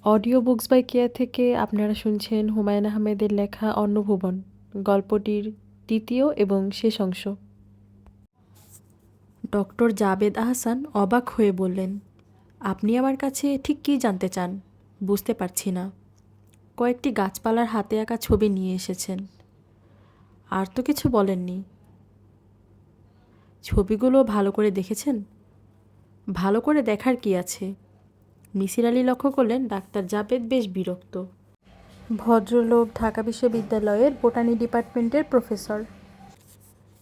Audio books by কেয়া থেকে আপনারা শুনছেন হুমায়ুন আহমেদের লেখা অন্নভুবন গল্পটির তৃতীয় এবং শেষ অংশ। ডক্টর জাবেদ আহসান অবাক হয়ে বললেন, আপনি আমার কাছে ঠিক কী জানতে চান? বুঝতে পারছি না। কয়েকটি গাছপালার হাতে আঁকা ছবি নিয়ে এসেছেন। আর তো কিছু বলেননি। ছবিগুলো ভালো করে দেখেছেন? ভালো করে দেখার কি আছে? মিসির আলী লক্ষ্য করলেন ডাক্তার জাবেদ বেশ বিরক্ত। ভদ্রলোক ঢাকা বিশ্ববিদ্যালয়ের বোটানি ডিপার্টমেন্টের প্রফেসর।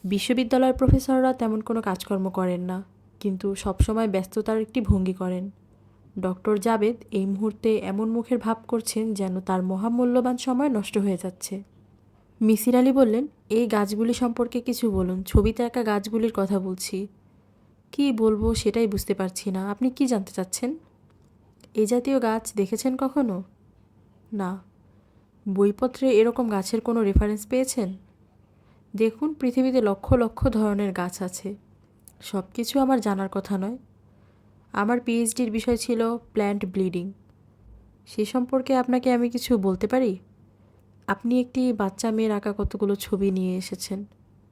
বিশ্ববিদ্যালয়ের প্রফেসররা তেমন কোনো কাজকর্ম করেন না, কিন্তু সবসময় ব্যস্ততার একটি ভঙ্গি করেন। ডক্টর জাবেদ এই মুহূর্তে এমন মুখের ভাব করছেন যেন তার মহামূল্যবান সময় নষ্ট হয়ে যাচ্ছে। মিসির আলী বললেন, এই গাছগুলি সম্পর্কে কিছু বলুন। ছবিতে আঁকা গাছগুলির কথা বলছি। কি বলবো সেটাই বুঝতে পারছি না। আপনি কি জানতে চাচ্ছেন? এই জাতীয় গাছ দেখেছেন কখনো? না। বইপত্রে এরকম গাছের কোনো রেফারেন্স পেয়েছেন? দেখুন, পৃথিবীতে লক্ষ লক্ষ ধরনের গাছ আছে। সব কিছু আমার জানার কথা নয়। আমার পিএইচডির বিষয় ছিল প্ল্যান্ট ব্লিডিং। সে সম্পর্কে আপনাকে আমি কিছু বলতে পারি। আপনি একটি বাচ্চা মেয়ের আঁকা কতগুলো ছবি নিয়ে এসেছেন।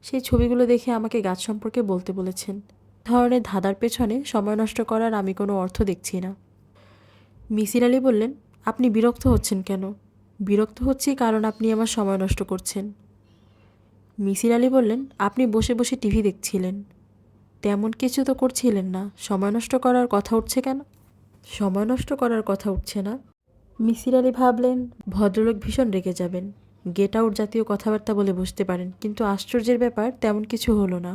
সেই ছবিগুলো দেখে আমাকে গাছ সম্পর্কে বলতে বলেছেন। ধরনের ধাঁধার পেছনে সময় নষ্ট করার আমি কোনো অর্থ দেখছি না। মিসির আলী বললেন, আপনি বিরক্ত হচ্ছেন কেন? বিরক্ত হচ্ছি কারণ আপনি আমার সময় নষ্ট করছেন। মিসির আলী বললেন, আপনি বসে বসে টিভি দেখছিলেন। তেমন কিছু তো করছিলেন না। সময় নষ্ট করার কথা উঠছে কেন? সময় নষ্ট করার কথা উঠছে না। মিসির আলী ভাবলেন, ভদ্রলোক ভীষণ রেগে যাবেন। গেট আউট জাতীয় কথাবার্তা বলে বসতে পারেন, কিন্তু আশ্চর্যের ব্যাপার তেমন কিছু হলো না।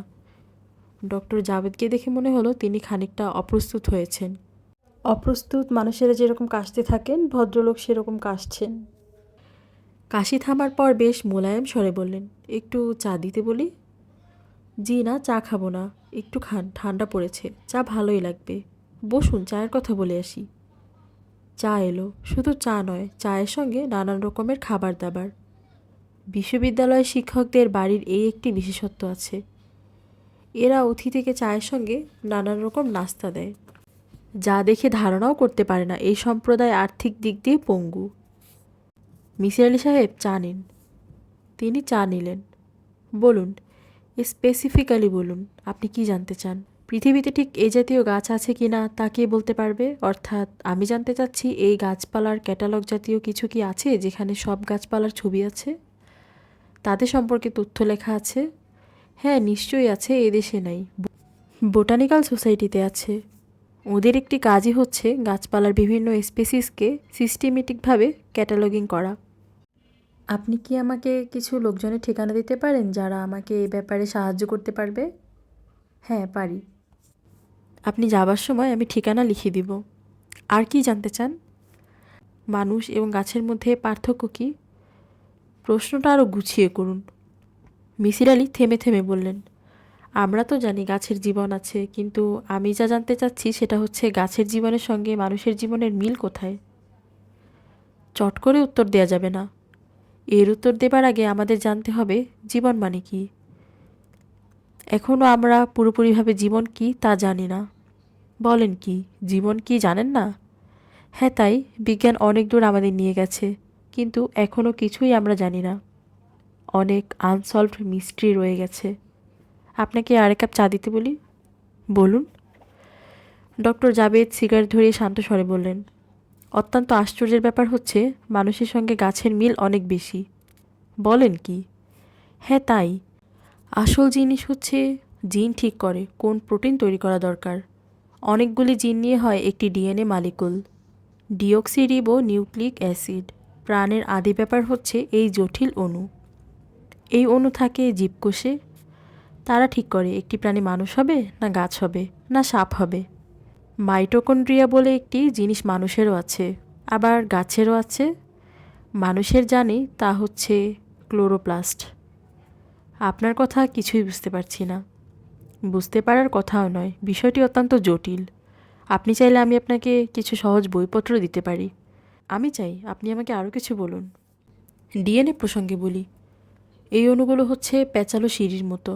ডক্টর জাবেদকে দেখে মনে হলো তিনি খানিকটা অপ্রস্তুত হয়েছেন। অপ্রস্তুত মানুষেরা যেরকম কাশতে থাকেন, ভদ্রলোক সেরকম কাশছেন। কাশি থামার পর বেশ মোলায়েম স্বরে বললেন, একটু চা দিতে বলি? জি না, চা খাবো না। একটু খান, ঠান্ডা পড়েছে। চা ভালোই লাগবে। বসুন, চায়ের কথা বলে আসি। চা এলো। শুধু চা নয়, চায়ের সঙ্গে নানান রকমের খাবার দাবার। বিশ্ববিদ্যালয়ের শিক্ষকদের বাড়ির এই একটি বিশেষত্ব আছে। এরা অতিথিকে চায়ের সঙ্গে নানান রকম নাস্তা দেয়, যা দেখে ধারণাও করতে পারে না এই সম্প্রদায় আর্থিক দিক দিয়ে পঙ্গু। মিসির আলি সাহেব, চা নিন। তিনি চা নিলেন। বলুন, স্পেসিফিক্যালি বলুন, আপনি কি জানতে চান? পৃথিবীতে ঠিক এই জাতীয় গাছ আছে কি না তা কে বলতে পারবে? অর্থাৎ আমি জানতে চাচ্ছি, এই গাছপালার ক্যাটালগ জাতীয় কিছু কি আছে যেখানে সব গাছপালার ছবি আছে, তাদের সম্পর্কে তথ্য লেখা আছে? হ্যাঁ, নিশ্চয়ই আছে। এই দেশে নাই, বোটানিক্যাল সোসাইটিতে আছে। ওদের একটি কাজই হচ্ছে গাছপালার বিভিন্ন স্পেসিসকে সিস্টেমেটিকভাবে ক্যাটালগিং করা। আপনি কি আমাকে কিছু লোকজনের ঠিকানা দিতে পারেন যারা আমাকে এই ব্যাপারে সাহায্য করতে পারবে? হ্যাঁ, পারি। আপনি যাবার সময় আমি ঠিকানা লিখে দিব। আর কি জানতে চান? মানুষ এবং গাছের মধ্যে পার্থক্য কী? প্রশ্নটা আরও গুছিয়ে করুন। মিসির আলি থেমে থেমে বললেন, আমরা তো জানি গাছের জীবন আছে, কিন্তু আমি যা জানতে চাচ্ছি সেটা হচ্ছে গাছের জীবনের সঙ্গে মানুষের জীবনের মিল কোথায়? চট করে উত্তর দেওয়া যাবে না। এর উত্তর দেবার আগে আমাদের জানতে হবে জীবন মানে কি। এখনও আমরা পুরোপুরিভাবে জীবন কি তা জানি না। বলেন কি, জীবন কি জানেন না? হ্যাঁ, তাই বিজ্ঞান অনেক দূর আমাদের নিয়ে গেছে, কিন্তু এখনও কিছুই আমরা জানি না। অনেক আনসলভড মিস্ট্রি রয়ে গেছে। আপনাকে আরেক কাপ চা দিতে বলি? বলুন। ডক্টর জাবেদ সিগারেট ধরিয়ে শান্ত স্বরে বললেন, অত্যন্ত আশ্চর্যের ব্যাপার হচ্ছে মানুষের সঙ্গে গাছের মিল অনেক বেশি। বলেন কি? হ্যাঁ, তাই। আসল জিনিস হচ্ছে জিন ঠিক করে কোন প্রোটিন তৈরি করা দরকার। অনেকগুলি জিন নিয়ে হয় একটি ডিএনএ মালিকুল, ডিঅক্সিরিবো নিউক্লিক অ্যাসিড। প্রাণের আদি ব্যাপার হচ্ছে এই জটিল অণু। এই অণু থাকে জীবকোষে। তারা ঠিক করে একটি প্রাণী মানুষ হবে না গাছ হবে না সাপ হবে। মাইটোকন্ড্রিয়া বলে একটি জিনিস মানুষেরও আছে, আবার গাছেরও আছে। মানুষের জানি তা হচ্ছে ক্লোরোপ্লাস্ট। আপনার কথা কিছুই বুঝতে পারছি না। বুঝতে পারার কথাও নয়, বিষয়টি অত্যন্ত জটিল। আপনি চাইলে আমি আপনাকে কিছু সহজ বইপত্র দিতে পারি। আমি চাই আপনি আমাকে আরও কিছু বলুন। ডিএনএ প্রসঙ্গে বলি, এই অণুগুলো হচ্ছে প্যাঁচালো সিঁড়ির মতো।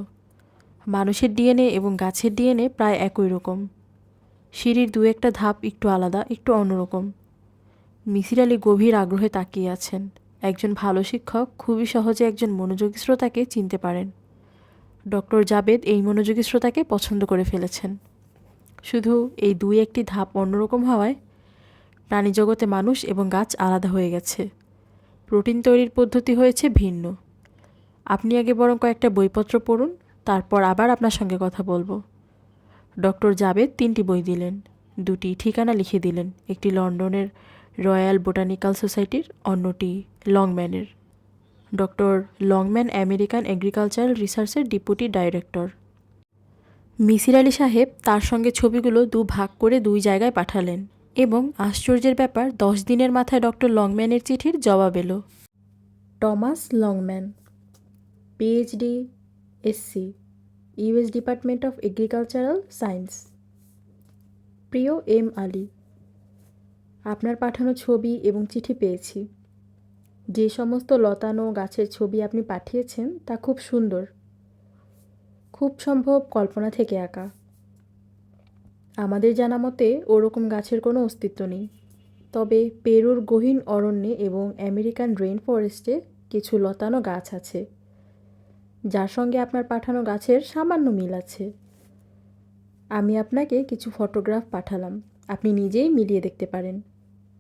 মানুষের ডিএনএ এবং গাছের ডিএনএ প্রায় একই রকম। সিঁড়ির দু একটা ধাপ একটু আলাদা, একটু অন্যরকম। মিসির আলি গভীর আগ্রহে তাকিয়ে আছেন। একজন ভালো শিক্ষক খুবই সহজে একজন মনোযোগী শ্রোতাকে চিনতে পারেন। ডক্টর জাবেদ এই মনোযোগী শ্রোতাকে পছন্দ করে ফেলেছেন। শুধু এই দুই একটি ধাপ অন্যরকম হওয়ায় প্রাণীজগতে মানুষ এবং গাছ আলাদা হয়ে গেছে। প্রোটিন তৈরির পদ্ধতি হয়েছে ভিন্ন। আপনি আগে বরং কয়েকটা বইপত্র পড়ুন, তারপর আবার আপনার সঙ্গে কথা বলবো। ডক্টর জাবেদ 3টি বই দিলেন, 2টি ঠিকানা লিখে দিলেন। একটি লন্ডনের রয়্যাল বোটানিক্যাল সোসাইটির, অন্যটি লংম্যানের। ডক্টর লংম্যান আমেরিকান এগ্রিকালচারাল রিসার্চের ডেপুটি ডাইরেক্টর। মিসির আলি সাহেব তার সঙ্গে ছবিগুলো ভাগ করে 2 জায়গায় পাঠালেন এবং আশ্চর্যের ব্যাপার 10 দিনের মাথায় ডক্টর লংম্যানের চিঠির জবাব এলো। Thomas Longman, PhD, SC, US department of agricultural science. প্রিয় এম আলী, আপনার পাঠানো ছবি এবং চিঠি পেয়েছি। যে সমস্ত লতানো গাছের ছবি আপনি পাঠিয়েছেন তা খুব সুন্দর, খুব সম্ভব কল্পনা থেকে আঁকা। আমাদের জানা মতে ওরকম গাছের কোনো অস্তিত্ব নেই, তবে পেরুর গহীন অরণ্যে এবং আমেরিকান রেইন ফরেস্টে কিছু লতানো গাছ আছে, যার সঙ্গে আপনার পাঠানো গাছের সামান্য মিল আছে। আমি আপনাকে কিছু ফটোগ্রাফ পাঠালাম, আপনি নিজেই মিলিয়ে দেখতে পারেন।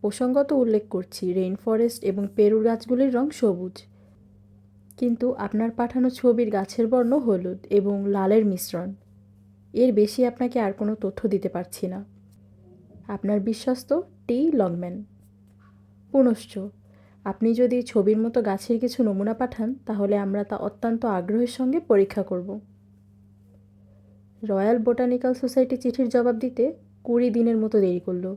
প্রসঙ্গত উল্লেখ করছি, রেইন ফরেস্ট এবং পেরুর গাছগুলির রং সবুজ, কিন্তু আপনার পাঠানো ছবির গাছের বর্ণ হলুদ এবং লালের মিশ্রণ। এর বেশি আপনাকে আর কোনো তথ্য দিতে পারছি না। আপনার বিশ্বস্ত টি লংম্যান। পুনশ্চ, আপনি যদি ছবির মতো গাছের কিছু নমুনা পাঠান তাহলে আমরা তা অত্যন্ত আগ্রহের সঙ্গে পরীক্ষা করব। রয়্যাল বোটানিক্যাল সোসাইটি চিঠির জবাব দিতে 20 দিনের মতো দেরি করল।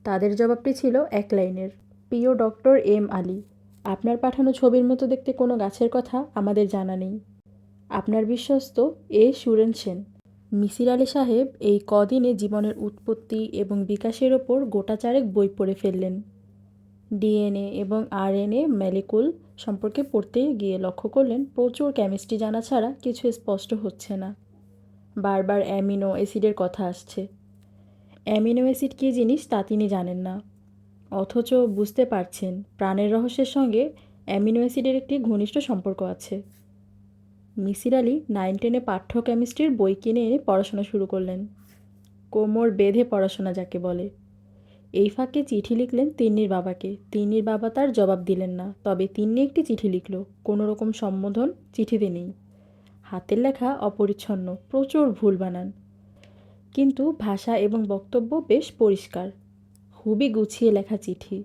তাদের জবাবটি ছিল 1 লাইনের। প্রিয় ডক্টর এম আলী, আপনার পাঠানো ছবির মতো দেখতে কোনো গাছের কথা আমাদের জানা নেই। আপনার বিশ্বস্ত এ সুরেন সেন। মিসির আলি সাহেব এই কদিনে জীবনের উৎপত্তি এবং বিকাশের ওপর গোটা 4 বই পড়ে ফেললেন। ডিএনএ এবং আরএনএ মলিকুল সম্পর্কে পড়তে গিয়ে লক্ষ্য করলেন প্রচুর কেমিস্ট্রি জানা ছাড়া কিছু স্পষ্ট হচ্ছে না। বারবার অ্যামিনো অ্যাসিডের কথা আসছে। অ্যামিনো অ্যাসিড কী জিনিস তা তিনি জানেন না, অথচ বুঝতে পারছেন প্রাণের রহস্যের সঙ্গে অ্যামিনো অ্যাসিডের একটি ঘনিষ্ঠ সম্পর্ক আছে। মিসির আলি 9-10 পাঠ্য কেমিস্ট্রির বই কিনে এনে পড়াশোনা শুরু করলেন। কোমর বেঁধে পড়াশোনা যাকে বলে। এই ফাঁকে চিঠি লিখলেন তিন্নির বাবাকে। তিন্নির বাবা তার জবাব দিলেন না, তবে তিন্নি একটি চিঠি লিখল। কোনো রকম সম্বোধন চিঠিতে নেই। হাতের লেখা অপরিচ্ছন্ন, প্রচুর ভুল বানান, কিন্তু ভাষা এবং বক্তব্য বেশ পরিষ্কার। খুবই গুছিয়ে লেখা চিঠি,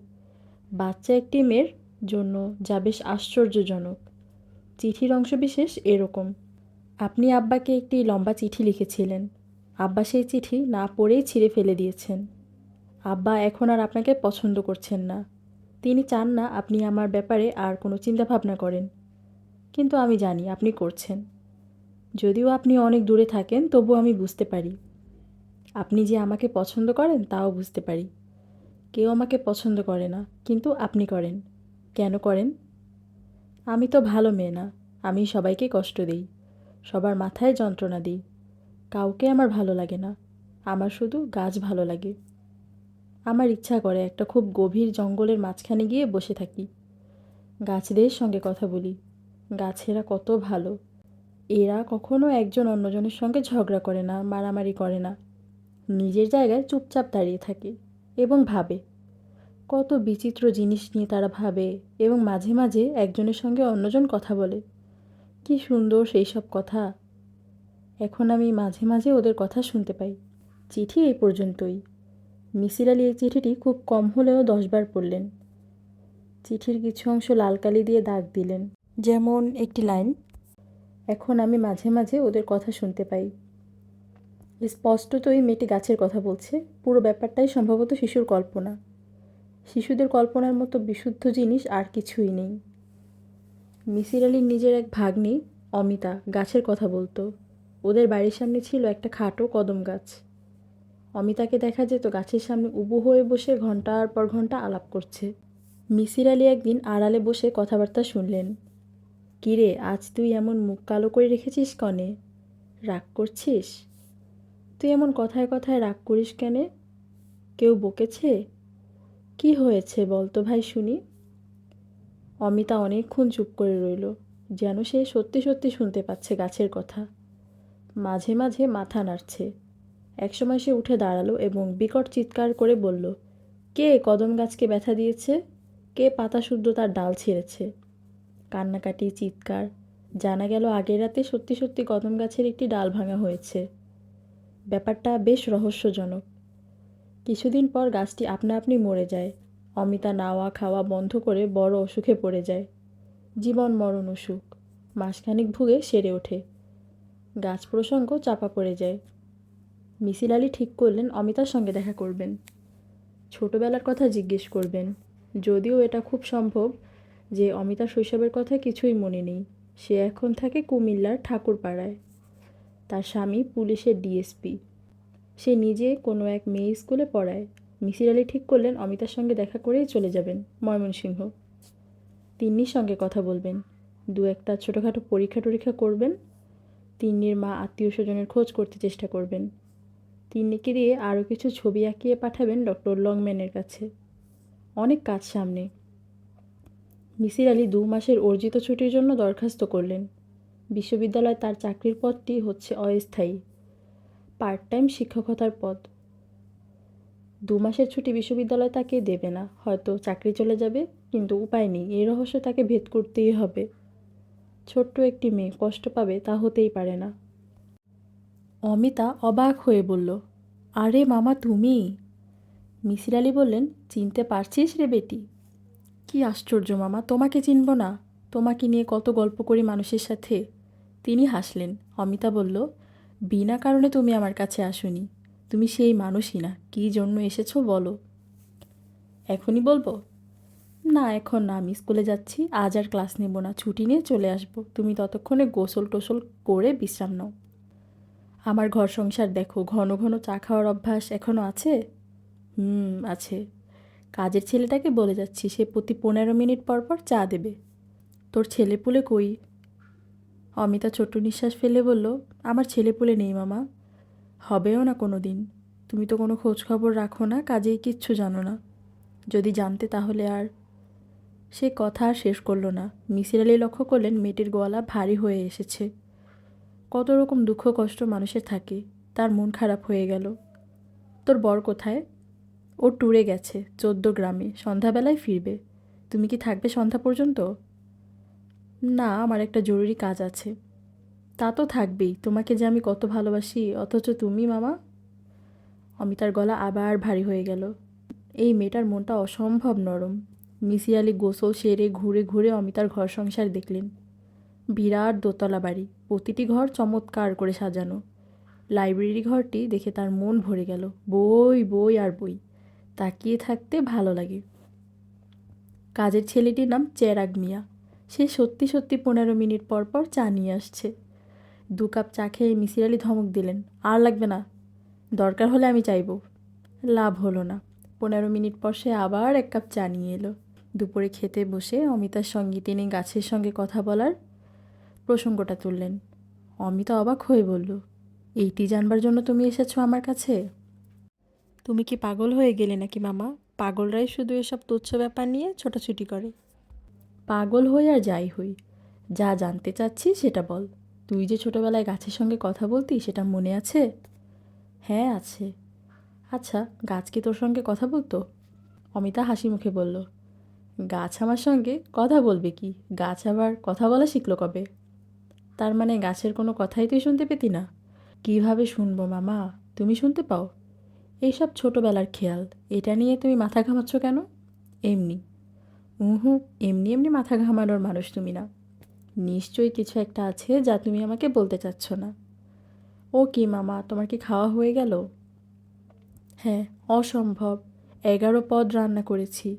বাচ্চা একটি মেয়ের জন্য যা বেশ আশ্চর্যজনক। চিঠির অংশবিশেষ এরকম: আপনি আব্বাকে একটি লম্বা চিঠি লিখেছিলেন। আব্বা সেই চিঠি না পড়েই ছিঁড়ে ফেলে দিয়েছেন। আব্বা এখন আর আপনাকে পছন্দ করছেন না। তিনি চান না আপনি আমার ব্যাপারে আর কোনো চিন্তাভাবনা করেন, কিন্তু আমি জানি আপনি করছেন। যদিও আপনি অনেক দূরে থাকেন, তবু আমি বুঝতে পারি। আপনি যে আমাকে পছন্দ করেন তাও বুঝতে পারি। কেউ আমাকে পছন্দ করে না, কিন্তু আপনি করেন। কেন করেন? আমি তো ভালো মেয়ে না। আমি সবাইকে কষ্ট দিই, সবার মাথায় যন্ত্রণা দিই। কাউকে আমার ভালো লাগে না। আমার শুধু গাছ ভালো লাগে। আমার ইচ্ছা করে একটা খুব গভীর জঙ্গলের মাঝখানে গিয়ে বসে থাকি, গাছদের সঙ্গে কথা বলি। গাছেরা কত ভালো। এরা কখনো একজন অন্যজনের সঙ্গে ঝগড়া করে না, মারামারি করে না। নিজের জায়গায় চুপচাপ দাঁড়িয়ে থাকে এবং ভাবে। কত বিচিত্র জিনিস নিয়ে তারা ভাবে এবং মাঝে মাঝে একজনের সঙ্গে অন্যজন কথা বলে। কি সুন্দর সেই সব কথা! এখন আমি মাঝে মাঝে ওদের কথা শুনতে পাই। চিঠি এই পর্যন্তই। মিসির আলি এই চিঠিটি খুব কম হলেও 10 বার পড়লেন। চিঠির কিছু অংশ লাল কালি দিয়ে দাগ দিলেন, যেমন একটি লাইন: এখন আমি মাঝে মাঝে ওদের কথা শুনতে পাই। স্পষ্টতই মেয়েটি গাছের কথা বলছে। পুরো ব্যাপারটাই সম্ভবত শিশুর কল্পনা। শিশুদের কল্পনার মতো বিশুদ্ধ জিনিস আর কিছুই নেই। মিসির আলির নিজের এক ভাগ্নি অমিতা গাছের কথা বলতো। ওদের বাড়ির সামনে ছিল একটা খাটো কদম গাছ। অমিতাকে দেখা যেত গাছের সামনে উবু হয়ে বসে ঘন্টার পর ঘন্টা আলাপ করছে। মিসির আলি একদিন আড়ালে বসে কথাবার্তা শুনলেন। কিরে, আজ তুই এমন মুখ কালো করে রেখেছিস কনে? রাগ করছিস? তুই এমন কথায় কথায় রাগ করিস কেনে? কেউ বকেছে? কি হয়েছে বল তো ভাই শুনি। অমিতা অনেকক্ষণ চুপ করে রইল, যেন সে সত্যি সত্যি শুনতে পাচ্ছে গাছের কথা। মাঝে মাঝে মাথা নাড়ছে। একসময় সে উঠে দাঁড়ালো এবং বিকট চিৎকার করে বলল, কে কদম গাছকে ব্যথা দিয়েছে? কে পাতা শুদ্ধ তার ডাল ছিঁড়েছে? কান্নাকাটি, চিৎকার। জানা গেল আগের রাতে সত্যি সত্যি কদম গাছের একটি ডাল ভাঙা হয়েছে। ব্যাপারটা বেশ রহস্যজনক। কিছুদিন পর গাছটি আপনা আপনি মরে যায়। অমিতা নাওয়া খাওয়া বন্ধ করে বড় অসুখে পড়ে যায়। জীবন মরণ অসুখ। মাসখানেক ভুগে সেরে ওঠে। গাছ প্রসঙ্গ চাপা পড়ে যায়। মিসির আলি ঠিক করলেন অমিতার সঙ্গে দেখা করবেন। ছোটবেলার কথা জিজ্ঞেস করবেন। যদিও এটা খুব সম্ভব যে অমিতার শৈশবের কথা কিছুই মনে নেই। সে এখন থাকে কুমিল্লার ঠাকুরপাড়ায়। তার স্বামী পুলিশের ডিএসপি। সে নিজে কোনো এক মেয়ে স্কুলে পড়ায়। মিসির আলি ঠিক করলেন অমিতার সঙ্গে দেখা করেই চলে যাবেন ময়মনসিংহ। তিন্নির সঙ্গে কথা বলবেন। দু একটা ছোটোখাটো পরীক্ষা টরীক্ষা করবেন। তিন্নির মা আত্মীয় স্বজনের খোঁজ করতে চেষ্টা করবেন। তিন্নিকে দিয়ে আরও কিছু ছবি আঁকিয়ে পাঠাবেন ডক্টর লংম্যানের কাছে। অনেক কাজ সামনে। মিসির আলি 2 মাসের অর্জিত ছুটির জন্য দরখাস্ত করলেন। বিশ্ববিদ্যালয়ে তার চাকরির পদটি হচ্ছে অস্থায়ী, পার্ট টাইম শিক্ষকতার পদ। 2 মাসের ছুটি বিশ্ববিদ্যালয় তাকে দেবে না, হয়তো চাকরি চলে যাবে, কিন্তু উপায় নেই, এই রহস্য তাকে ভেদ করতেই হবে। ছোট্ট একটি মেয়ে কষ্ট পাবে তা হতেই পারে না। অমিতা অবাক হয়ে বলল, আরে মামা তুমি? মিসির আলি বললেন, চিনতে পারছিস রে বেটি? কি আশ্চর্য মামা, তোমাকে চিনব না? তোমাকে নিয়ে কত গল্প করি মানুষের সাথে। তিনি হাসলেন। অমিতা বলল, বিনা কারণে তুমি আমার কাছে আসোনি। তুমি সেই মানুষই না। কী জন্য এসেছো বলো। এখনই বলবো? না এখন না, আমি স্কুলে যাচ্ছি, আজ আর ক্লাস নেব না, ছুটি নিয়ে চলে আসবো। তুমি ততক্ষণে গোসল টোসল করে বিশ্রাম নাও। আমার ঘর সংসার দেখো, ঘন ঘন চা খাওয়ার অভ্যাস এখনও আছে? আছে। কাজের ছেলেটাকে বলে যাচ্ছি, সে প্রতি 15 মিনিট পর পর চা দেবে। তোর ছেলেপুলে কই? অমিতা ছোট্ট নিঃশ্বাস ফেলে বলল, আমার ছেলেপুলে নেই মামা। হবেও না কোনো দিন। তুমি তো কোনো খোঁজ খবর রাখো না, কাজেই কিচ্ছু জানো না। যদি জানতে তাহলে আর। সে কথা আর শেষ করল না। মিসির আলি লক্ষ্য করলেন মেয়েটির গলা ভারী হয়ে এসেছে। কত রকম দুঃখ কষ্ট মানুষের থাকে। তার মন খারাপ হয়ে গেল। তোর বর কোথায়? ও ট্যুরে গেছে 14 গ্রামে, সন্ধ্যাবেলায় ফিরবে। তুমি কি থাকবে সন্ধ্যা পর্যন্ত? না, আমার একটা জরুরি কাজ আছে। তা তো থাকবেই, তোমাকে যে আমি কত ভালোবাসি, অথচ তুমি মামা। অমিতার গলা আবার ভারী হয়ে গেল। এই মেয়েটার মনটা অসম্ভব নরম। মিসির আলি গোসল সেরে ঘুরে ঘুরে অমিতার ঘর সংসার দেখলেন। বিরাট দোতলা বাড়ি, প্রতিটি ঘর চমৎকার করে সাজানো। লাইব্রেরি ঘরটি দেখে তার মন ভরে গেল। বই বই আর বই, তাকিয়ে থাকতে ভালো লাগে। কাজের ছেলেটির নাম চেরাগ মিয়া। সে সত্যি সত্যি 15 মিনিট পর পর চা নিয়ে আসছে। 2 কাপ চা খেয়ে মিসির আলি ধমক দিলেন, আর লাগবে না, দরকার হলে আমি চাইব। লাভ হলো না। 15 মিনিট পর সে আবার 1 কাপ চা নিয়ে এলো। দুপুরে খেতে বসে অমিতার সঙ্গে তিনি গাছের সঙ্গে কথা বলার প্রসঙ্গটা তুললেন। অমিতা অবাক হয়ে বলল, এইটি জানবার জন্য তুমি এসেছো আমার কাছে? তুমি কি পাগল হয়ে গেলে নাকি মামা? পাগলরাই শুধু এসব তুচ্ছ ব্যাপার নিয়ে ছোটাছুটি করে। পাগল হই আর যাই হই, যা জানতে চাচ্ছি সেটা বল। তুই যে ছোটবেলায় গাছের সঙ্গে কথা বলতি, সেটা মনে আছে? হ্যাঁ আছে। আচ্ছা, গাছ কি তোর সঙ্গে কথা বলতো? অমিতা হাসি মুখে বলল, গাছ আমার সঙ্গে কথা বলবে কি? গাছ আবার কথা বলা শিখলো কবে? তার মানে গাছের কোনো কথাই তুই শুনতে পেতি না? কিভাবে শুনবো মামা, তুমি শুনতে পাও? এইসব ছোটবেলার খেয়াল, এটা নিয়ে তুমি মাথা ঘামাচ্ছ কেন? এমনি। হুঁ, এমনি এমনি মাথা ঘামানোর মানুষ তুমি না। নিশ্চয়ই কিছু একটা আছে যা তুমি আমাকে বলতে চাচ্ছ না। ও কি মামা, তোমার কি খাওয়া হয়ে গেল? হ্যাঁ, অসম্ভব। 11 পদ রান্না করেছি।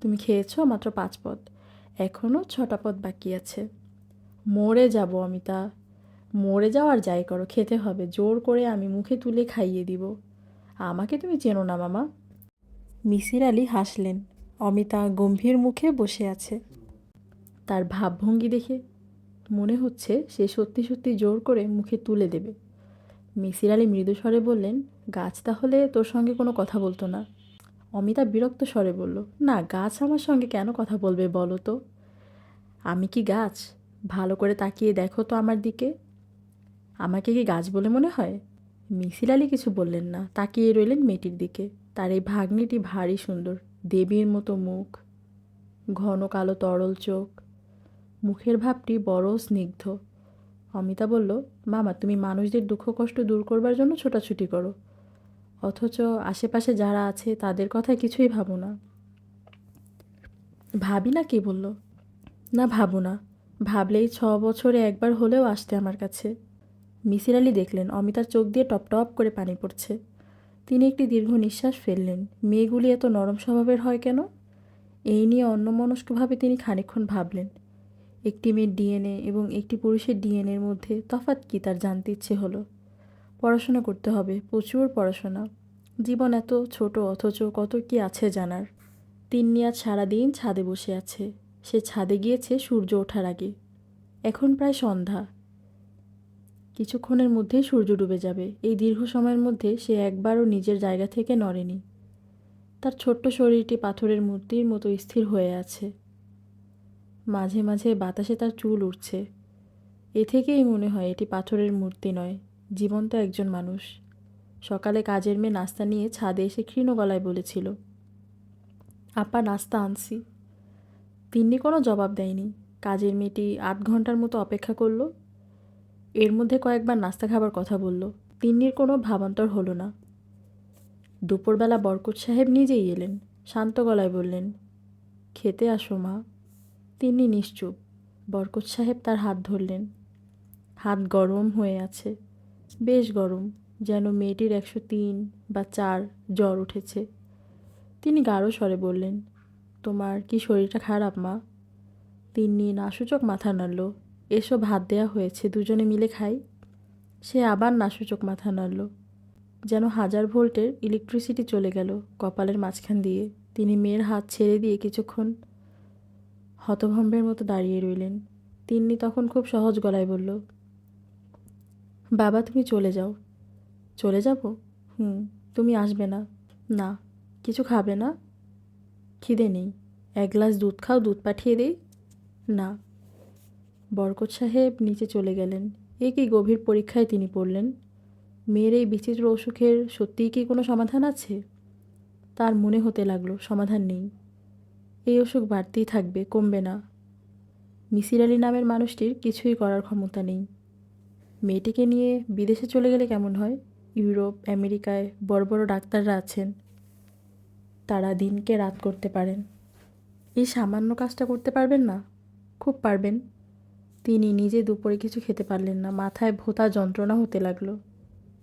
তুমি খেয়েছো মাত্র 5 পদ। এখনও 6টা পদ বাকি আছে। মরে যাব অমিতা। মরে যাও আর যাই করো, খেতে হবে। জোর করে আমি মুখে তুলে খাইয়ে দিব। আমাকে তুমি চেনো না মামা। মিসির আলি হাসলেন। অমিতা গম্ভীর মুখে বসে আছে। তার ভাবভঙ্গি দেখে মনে হচ্ছে সে সত্যি সত্যি জোর করে মুখে তুলে দেবে। মিসির আলি মৃদু স্বরে বললেন, গাছ তাহলে তোর সঙ্গে কোনো কথা বলতো না? অমিতা বিরক্ত স্বরে বলল, না, গাছ আমার সঙ্গে কেন কথা বলবে বলো তো? আমি কি গাছ? ভালো করে তাকিয়ে দেখো তো আমার দিকে। আমাকে কি গাছ বলে মনে হয়? মিসির আলি কিছু বললেন না, তাকিয়ে রইলেন মেয়েটির দিকে। তার এই ভাগ্নিটি ভারী সুন্দর, দেবীর মতো মুখ, ঘন কালো তরল চোখ, মুখের ভাবটি বড় স্নিগ্ধ। অমিতা বলল, মামা, তুমি মানুষদের দুঃখ কষ্ট দূর করবার জন্য ছোটাছুটি করো, অথচ আশেপাশে যারা আছে তাদের কথা কিছুই ভাবো না। ভাবি না, কে বলল? না, ভাবো না। ভাবলেই 6 বছরে একবার হলেও আসতে আমার কাছে। মিসির আলি দেখলেন অমিতার চোখ দিয়ে টপ টপ করে পানি পড়ছে। তিনি একটি দীর্ঘ নিঃশ্বাস ফেললেন। মেয়েগুলি এত নরম স্বভাবের হয় কেন? এই নিয়ে অন্যমনস্কভাবে তিনি খানিকক্ষণ ভাবলেন। একটি মেয়ের ডিএনএ এবং একটি পুরুষের ডিএনএর মধ্যে তফাৎ কী তার জানতে ইচ্ছে হলো। পড়াশোনা করতে হবে, প্রচুর পড়াশোনা। জীবন এত ছোট, অথচ কত কী আছে জানার। তিন্নি আজ সারাদিন ছাদে বসে আছে। সে ছাদে গিয়েছে সূর্য ওঠার আগে। এখন প্রায় সন্ধ্যা। কিছুক্ষণের মধ্যেই সূর্য ডুবে যাবে। এই দীর্ঘ সময়ের মধ্যে সে একবারও নিজের জায়গা থেকে নড়েনি। তার ছোট্ট শরীরটি পাথরের মূর্তির মতো স্থির হয়ে আছে। মাঝে মাঝে বাতাসে তার চুল উঠছে। এ থেকেই মনে হয় এটি পাথরের মূর্তি নয়, জীবন্ত একজন মানুষ। সকালে কাজের মেয়ে নাস্তা নিয়ে ছাদে এসে ক্ষীণ গলায় বলেছিল, আপা, নাস্তা আনছি। তিন্নি কোনো জবাব দেয়নি। কাজের মেয়েটি 8 ঘন্টার মতো অপেক্ষা করল। এর মধ্যে কয়েকবার নাস্তা খাবার কথা বলল। তিন্নির কোনো ভাবান্তর হলো না। দুপুরবেলা বরকত সাহেব নিজেই এলেন। শান্ত গলায় বললেন, খেতে আসো মা। তিন্নি নিশ্চুপ। বরকত সাহেব তার হাত ধরলেন। হাত গরম হয়ে আছে, বেশ গরম, যেন মেয়েটির 103 বা 4 জ্বর উঠেছে। তিনি গাঢ় স্বরে বললেন, তোমার কি শরীরটা খারাপ মা? তিন্নি নাসূচক মাথা নাড়ল। এসো, ভাত দেয়া হয়েছে, দুজনে মিলে খাই। সে আবার নাসূচক মাথা নাড়ল। যেন 1000 ভোল্টের ইলেকট্রিসিটি চলে গেল কপালের মাঝখান দিয়ে। তিনি মেয়ের হাত ছেড়ে দিয়ে কিছুক্ষণ হতভম্বের মতো দাঁড়িয়ে রইলেন। তিন্নি তখন খুব সহজ গলায় বলল, বাবা, তুমি চলে যাও। চলে যাব? তুমি আসবে না? না। কিছু খাবে না? খিদে নেই। 1 গ্লাস দুধ খাও, দুধ পাঠিয়ে দেই? না। বরকত সাহেব নিচে চলে গেলেন। এ কি গভীর পরীক্ষায় তিনি পড়লেন। মেয়ের এই বিচিত্র অসুখের সত্যিই কি কোনো সমাধান আছে? তার মনে হতে লাগলো সমাধান নেই। এই অসুখ বাড়তেই থাকবে, কমবে না। মিসির আলি নামের মানুষটির কিছুই করার ক্ষমতা নেই। মেয়েটিকে নিয়ে বিদেশে চলে গেলে কেমন হয়? ইউরোপ, আমেরিকায় বড় বড় ডাক্তাররা আছেন, তারা দিনকে রাত করতে পারেন। এই সামান্য কাজটা করতে পারবেন না? খুব পারবেন। তিনি নিজে দুপুরে কিছু খেতে পারলেন না। মাথায় ভোঁতা যন্ত্রণা হতে লাগলো।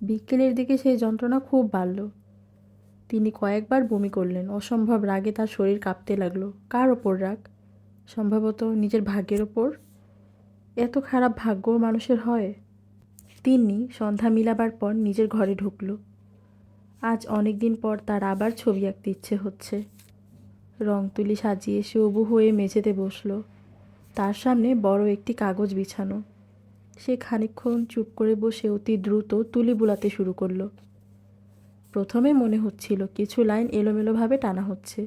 বিকেলের দিকে সেই যন্ত্রণা খুব বাড়ল। তিনি কয়েকবার বমি করলেন। অসম্ভব রাগে তার শরীর কাঁপতে লাগলো। কার ওপর রাগ? সম্ভবত নিজের ভাগ্যের ওপর। এত খারাপ ভাগ্য মানুষের হয়? তিন্নি সন্ধ্যা মিলাবার পর নিজের ঘরে ঢুকল। আজ অনেক দিন পর তার আবার ছবি আঁকতে ইচ্ছে হচ্ছে। রং তুলি সাজিয়ে সে উবু হয়ে মেঝেতে বসল। তার সামনে বড় একটি কাগজ বিছানো। সে খানিকক্ষণ চুপ করে বসে অতি দ্রুত তুলি বুলাতে শুরু করলো। প্রথমে মনে হচ্ছিল কিছু লাইন এলোমেলোভাবে টানা হচ্ছে।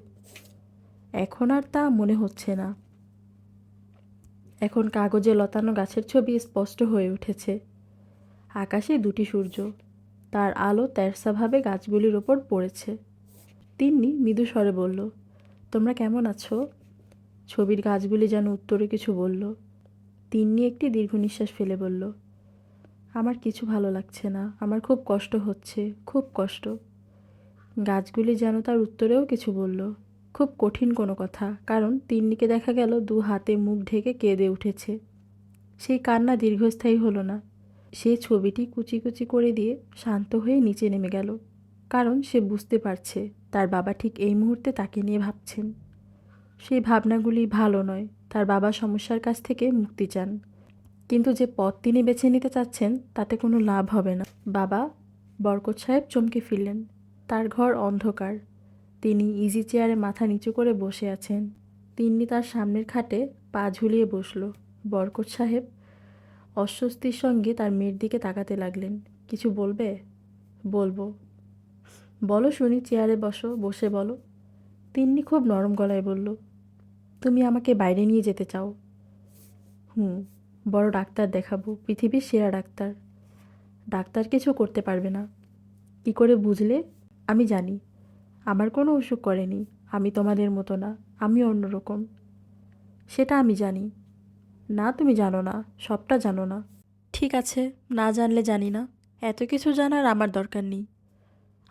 এখন আর তা মনে হচ্ছে না। এখন কাগজে লতানো গাছের ছবি স্পষ্ট হয়ে উঠেছে। আকাশে 2টি সূর্য, তার আলো তেরসাভাবে গাছগুলির ওপর পড়েছে। তিন্নি মৃদু স্বরে বলল, তোমরা কেমন আছো? ছবির গাছগুলি যেন উত্তরে কিছু বলল। তিন্নি একটি দীর্ঘ নিঃশ্বাস ফেলে বলল, আমার কিছু ভালো লাগছে না, আমার খুব কষ্ট হচ্ছে, খুব কষ্ট। গাছগুলি যেন তার উত্তরেও কিছু বলল, খুব কঠিন কোনো কথা, কারণ তিন্নিকে দেখা গেল 2 হাতে মুখ ঢেকে কেঁদে উঠেছে। সেই কান্না দীর্ঘস্থায়ী হলো না। সে ছবিটি কুচি কুচি করে দিয়ে শান্ত হয়ে নিচে নেমে গেল, কারণ সে বুঝতে পারছে তার বাবা ঠিক এই মুহূর্তে তাকে নিয়ে ভাবছেন। সেই ভাবনাগুলি ভালো নয়। তার বাবা সমস্যার কাছ থেকে মুক্তি চান, কিন্তু যে পথ তিনি বেছে নিতে চাচ্ছেন তাতে কোনো লাভ হবে না। বাবা! বরকত সাহেব চমকে ফিরলেন। তার ঘর অন্ধকার। তিনি ইজি চেয়ারে মাথা নিচু করে বসে আছেন। তিন্নি তার সামনের খাটে পা ঝুলিয়ে বসল। বরকত সাহেব অস্বস্তির সঙ্গে তার মেয়ের দিকে তাকাতে লাগলেন। কিছু বলবে? বলবো। বলো শুনি, চেয়ারে বসো, বসে বলো। তিন্নি খুব নরম গলায় বলল, তুমি আমাকে বাইরে নিয়ে যেতে চাও? বড় ডাক্তার দেখাবো, পৃথিবীর সেরা ডাক্তার। ডাক্তার কিছু করতে পারবে না। কি করে বুঝলে? আমি জানি। আমার কোনো অসুখ করেনি। আমি তোমাদের মতো না, আমি অন্যরকম। সেটা আমি জানি। না, তুমি জানো না, সবটা জানো না। ঠিক আছে, না জানলে জানি না। এত কিছু জানার আমার দরকার নেই।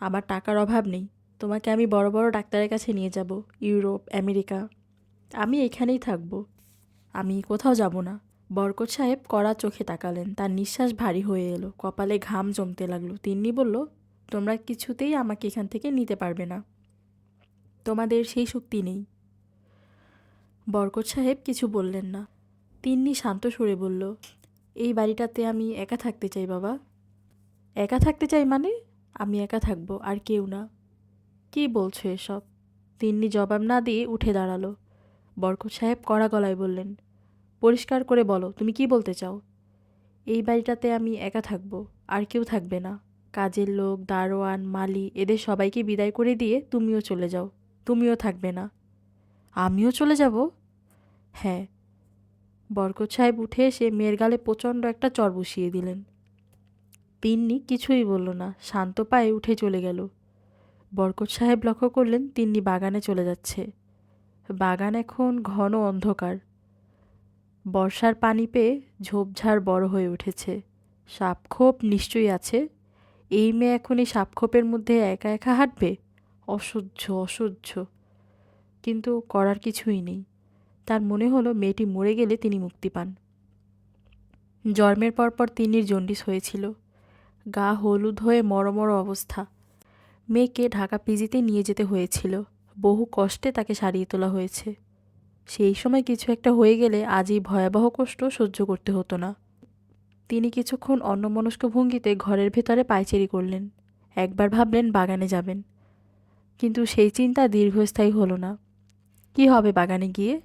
আমার টাকার অভাব নেই। তোমাকে আমি বড় বড় ডাক্তারের কাছে নিয়ে যাব, ইউরোপ, আমেরিকা। আমি এখানেই থাকবো। আমি কোথাও যাব না। বরকত সাহেব কড়া চোখে তাকালেন। তার নিঃশ্বাস ভারী হয়ে এলো, কপালে ঘাম জমতে লাগলো। তিন্নি বলল, তোমরা কিছুতেই আমাকে এখান থেকে নিতে পারবে না। তোমাদের সেই শক্তি নেই। বরকত সাহেব কিছু বললেন না। তিন্নি শান্ত সুরে বলল, এই বাড়িটাতে আমি একা থাকতে চাই বাবা। একা থাকতে চাই মানে? আমি একা থাকবো, আর কেউ না। কী বলছো এসব? তিন্নি জবাব না দিয়ে উঠে দাঁড়ালো। বরকত সাহেব কড়া গলায় বললেন, পরিষ্কার করে বলো, তুমি কি বলতে চাও? এই বাড়িটাতে আমি একা থাকবো, আর কেউ থাকবে না। কাজের লোক, দারোয়ান, মালি, এদের সবাইকে বিদায় করে দিয়ে তুমিও চলে যাও। তুমিও থাকবে না। আমিও চলে যাব? হ্যাঁ। বরকত সাহেব উঠে এসে মেয়ের গালে প্রচণ্ড একটা চড় বসিয়ে দিলেন। তিন্নি কিছুই বলল না, শান্ত পায়ে উঠে চলে গেল। বরকত সাহেব লক্ষ্য করলেন তিন্নি বাগানে চলে যাচ্ছে। বাগান এখন ঘন অন্ধকার। বর্ষার পানি পেয়ে ঝোপঝাড় বড় হয়ে উঠেছে। সাপখোপ নিশ্চয়ই আছে। এই মেয়ে এখন এই সাপখোপের মধ্যে একা একা হাঁটবে? অসহ্য, অসহ্য। কিন্তু করার কিছুই নেই। তার মনে হলো মেয়েটি মরে গেলে তিনি মুক্তি পান। জন্মের পরপর তিন্নির জন্ডিস হয়েছিল। গা হলুদ হয়ে মরমর অবস্থা। মেয়েকে ঢাকা পিজিতে নিয়ে যেতে হয়েছিল। বহু কষ্টে তাকে সারিয়ে তোলা হয়েছে। সেই সময় কিছু একটা হয়ে গেলে আজ এই ভয়াবহ কষ্ট সহ্য করতে হতো না। তিনি কিছুক্ষণ অন্যমনস্ক ভঙ্গিতে ঘরের ভেতরে পায়চারি করলেন। একবার ভাবলেন বাগানে যাবেন, কিন্তু সেই চিন্তা দীর্ঘস্থায়ী হলো না। কি হবে বাগানে গিয়ে?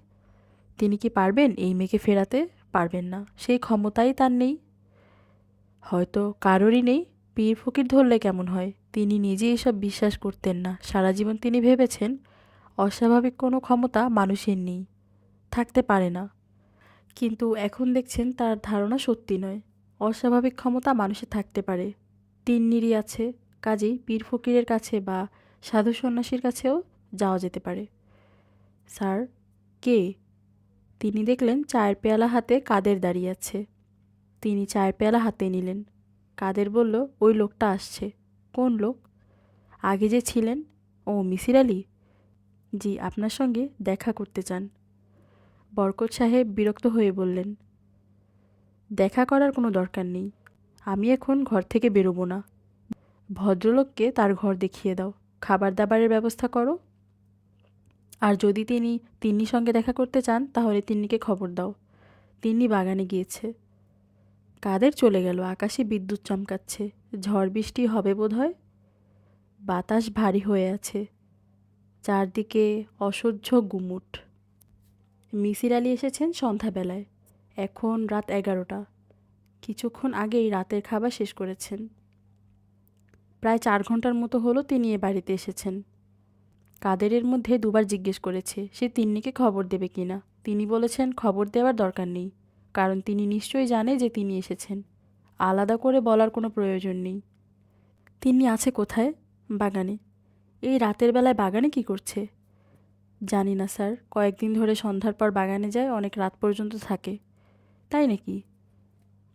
তিনি কি পারবেন এই মেয়েকে ফেরাতে? পারবেন না, সেই ক্ষমতাই তার নেই। হয়তো কারোরই নেই। পীর ফকির ধরলে কেমন হয়? তিনি নিজেই এসব বিশ্বাস করতেন না। সারা জীবন তিনি ভেবেছেন অস্বাভাবিক কোনো ক্ষমতা মানুষের নেই, থাকতে পারে না। কিন্তু এখন দেখছেন তার ধারণা সত্যি নয়। অস্বাভাবিক ক্ষমতা মানুষের থাকতে পারে। তিন্নিরই আছে। কাজেই পীর ফকিরের কাছে বা সাধু সন্ন্যাসীর কাছেও যাওয়া যেতে পারে। স্যার? কে? তিনি দেখলেন চায়ের পেয়ালা হাতে কাদের দাঁড়িয়ে আছে। তিনি চায়ের পেয়ালা হাতে নিলেন। কাদের বলল, ওই লোকটা আসছে। কোন লোক? আগে যে ছিলেন। ও, মিসির আলি? জি, আপনার সঙ্গে দেখা করতে চান। বরকত সাহেব বিরক্ত হয়ে বললেন, দেখা করার কোনো দরকার নেই। আমি এখন ঘর থেকে বেরোবো না। ভদ্রলোককে তার ঘর দেখিয়ে দাও, খাবার দাবারের ব্যবস্থা করো। আর যদি তিনি তিন্নির সঙ্গে দেখা করতে চান তাহলে তিন্নিকে খবর দাও। তিন্নি বাগানে গিয়েছে। কাদের চলে গেল। আকাশে বিদ্যুৎ চমকাচ্ছে। ঝড় বৃষ্টি হবে বোধহয়। বাতাস ভারী হয়ে আছে। চারদিকে অসহ্য গুমুট। মিসির আলি এসেছেন সন্ধ্যাবেলায়। এখন রাত 11টা। কিছুক্ষণ আগেই রাতের খাবার শেষ করেছেন। প্রায় 4 ঘন্টার মতো হলো তিনি এ বাড়িতে এসেছেন। কাদেরের মধ্যে দুবার জিজ্ঞেস করেছে সে তিন্নিকে খবর দেবে কিনা। তিনি বলেছেন খবর দেওয়ার দরকার নেই, কারণ তিনি নিশ্চয়ই জানে যে তিনি এসেছেন। আলাদা করে বলার কোনো প্রয়োজন নেই। তিন্নি আছে কোথায়? বাগানে। এই রাতের বেলায় বাগানে কি করছে? জানি না স্যার, কয়েকদিন ধরে সন্ধ্যার পর বাগানে যায়, অনেক রাত পর্যন্ত থাকে। তাই নাকি?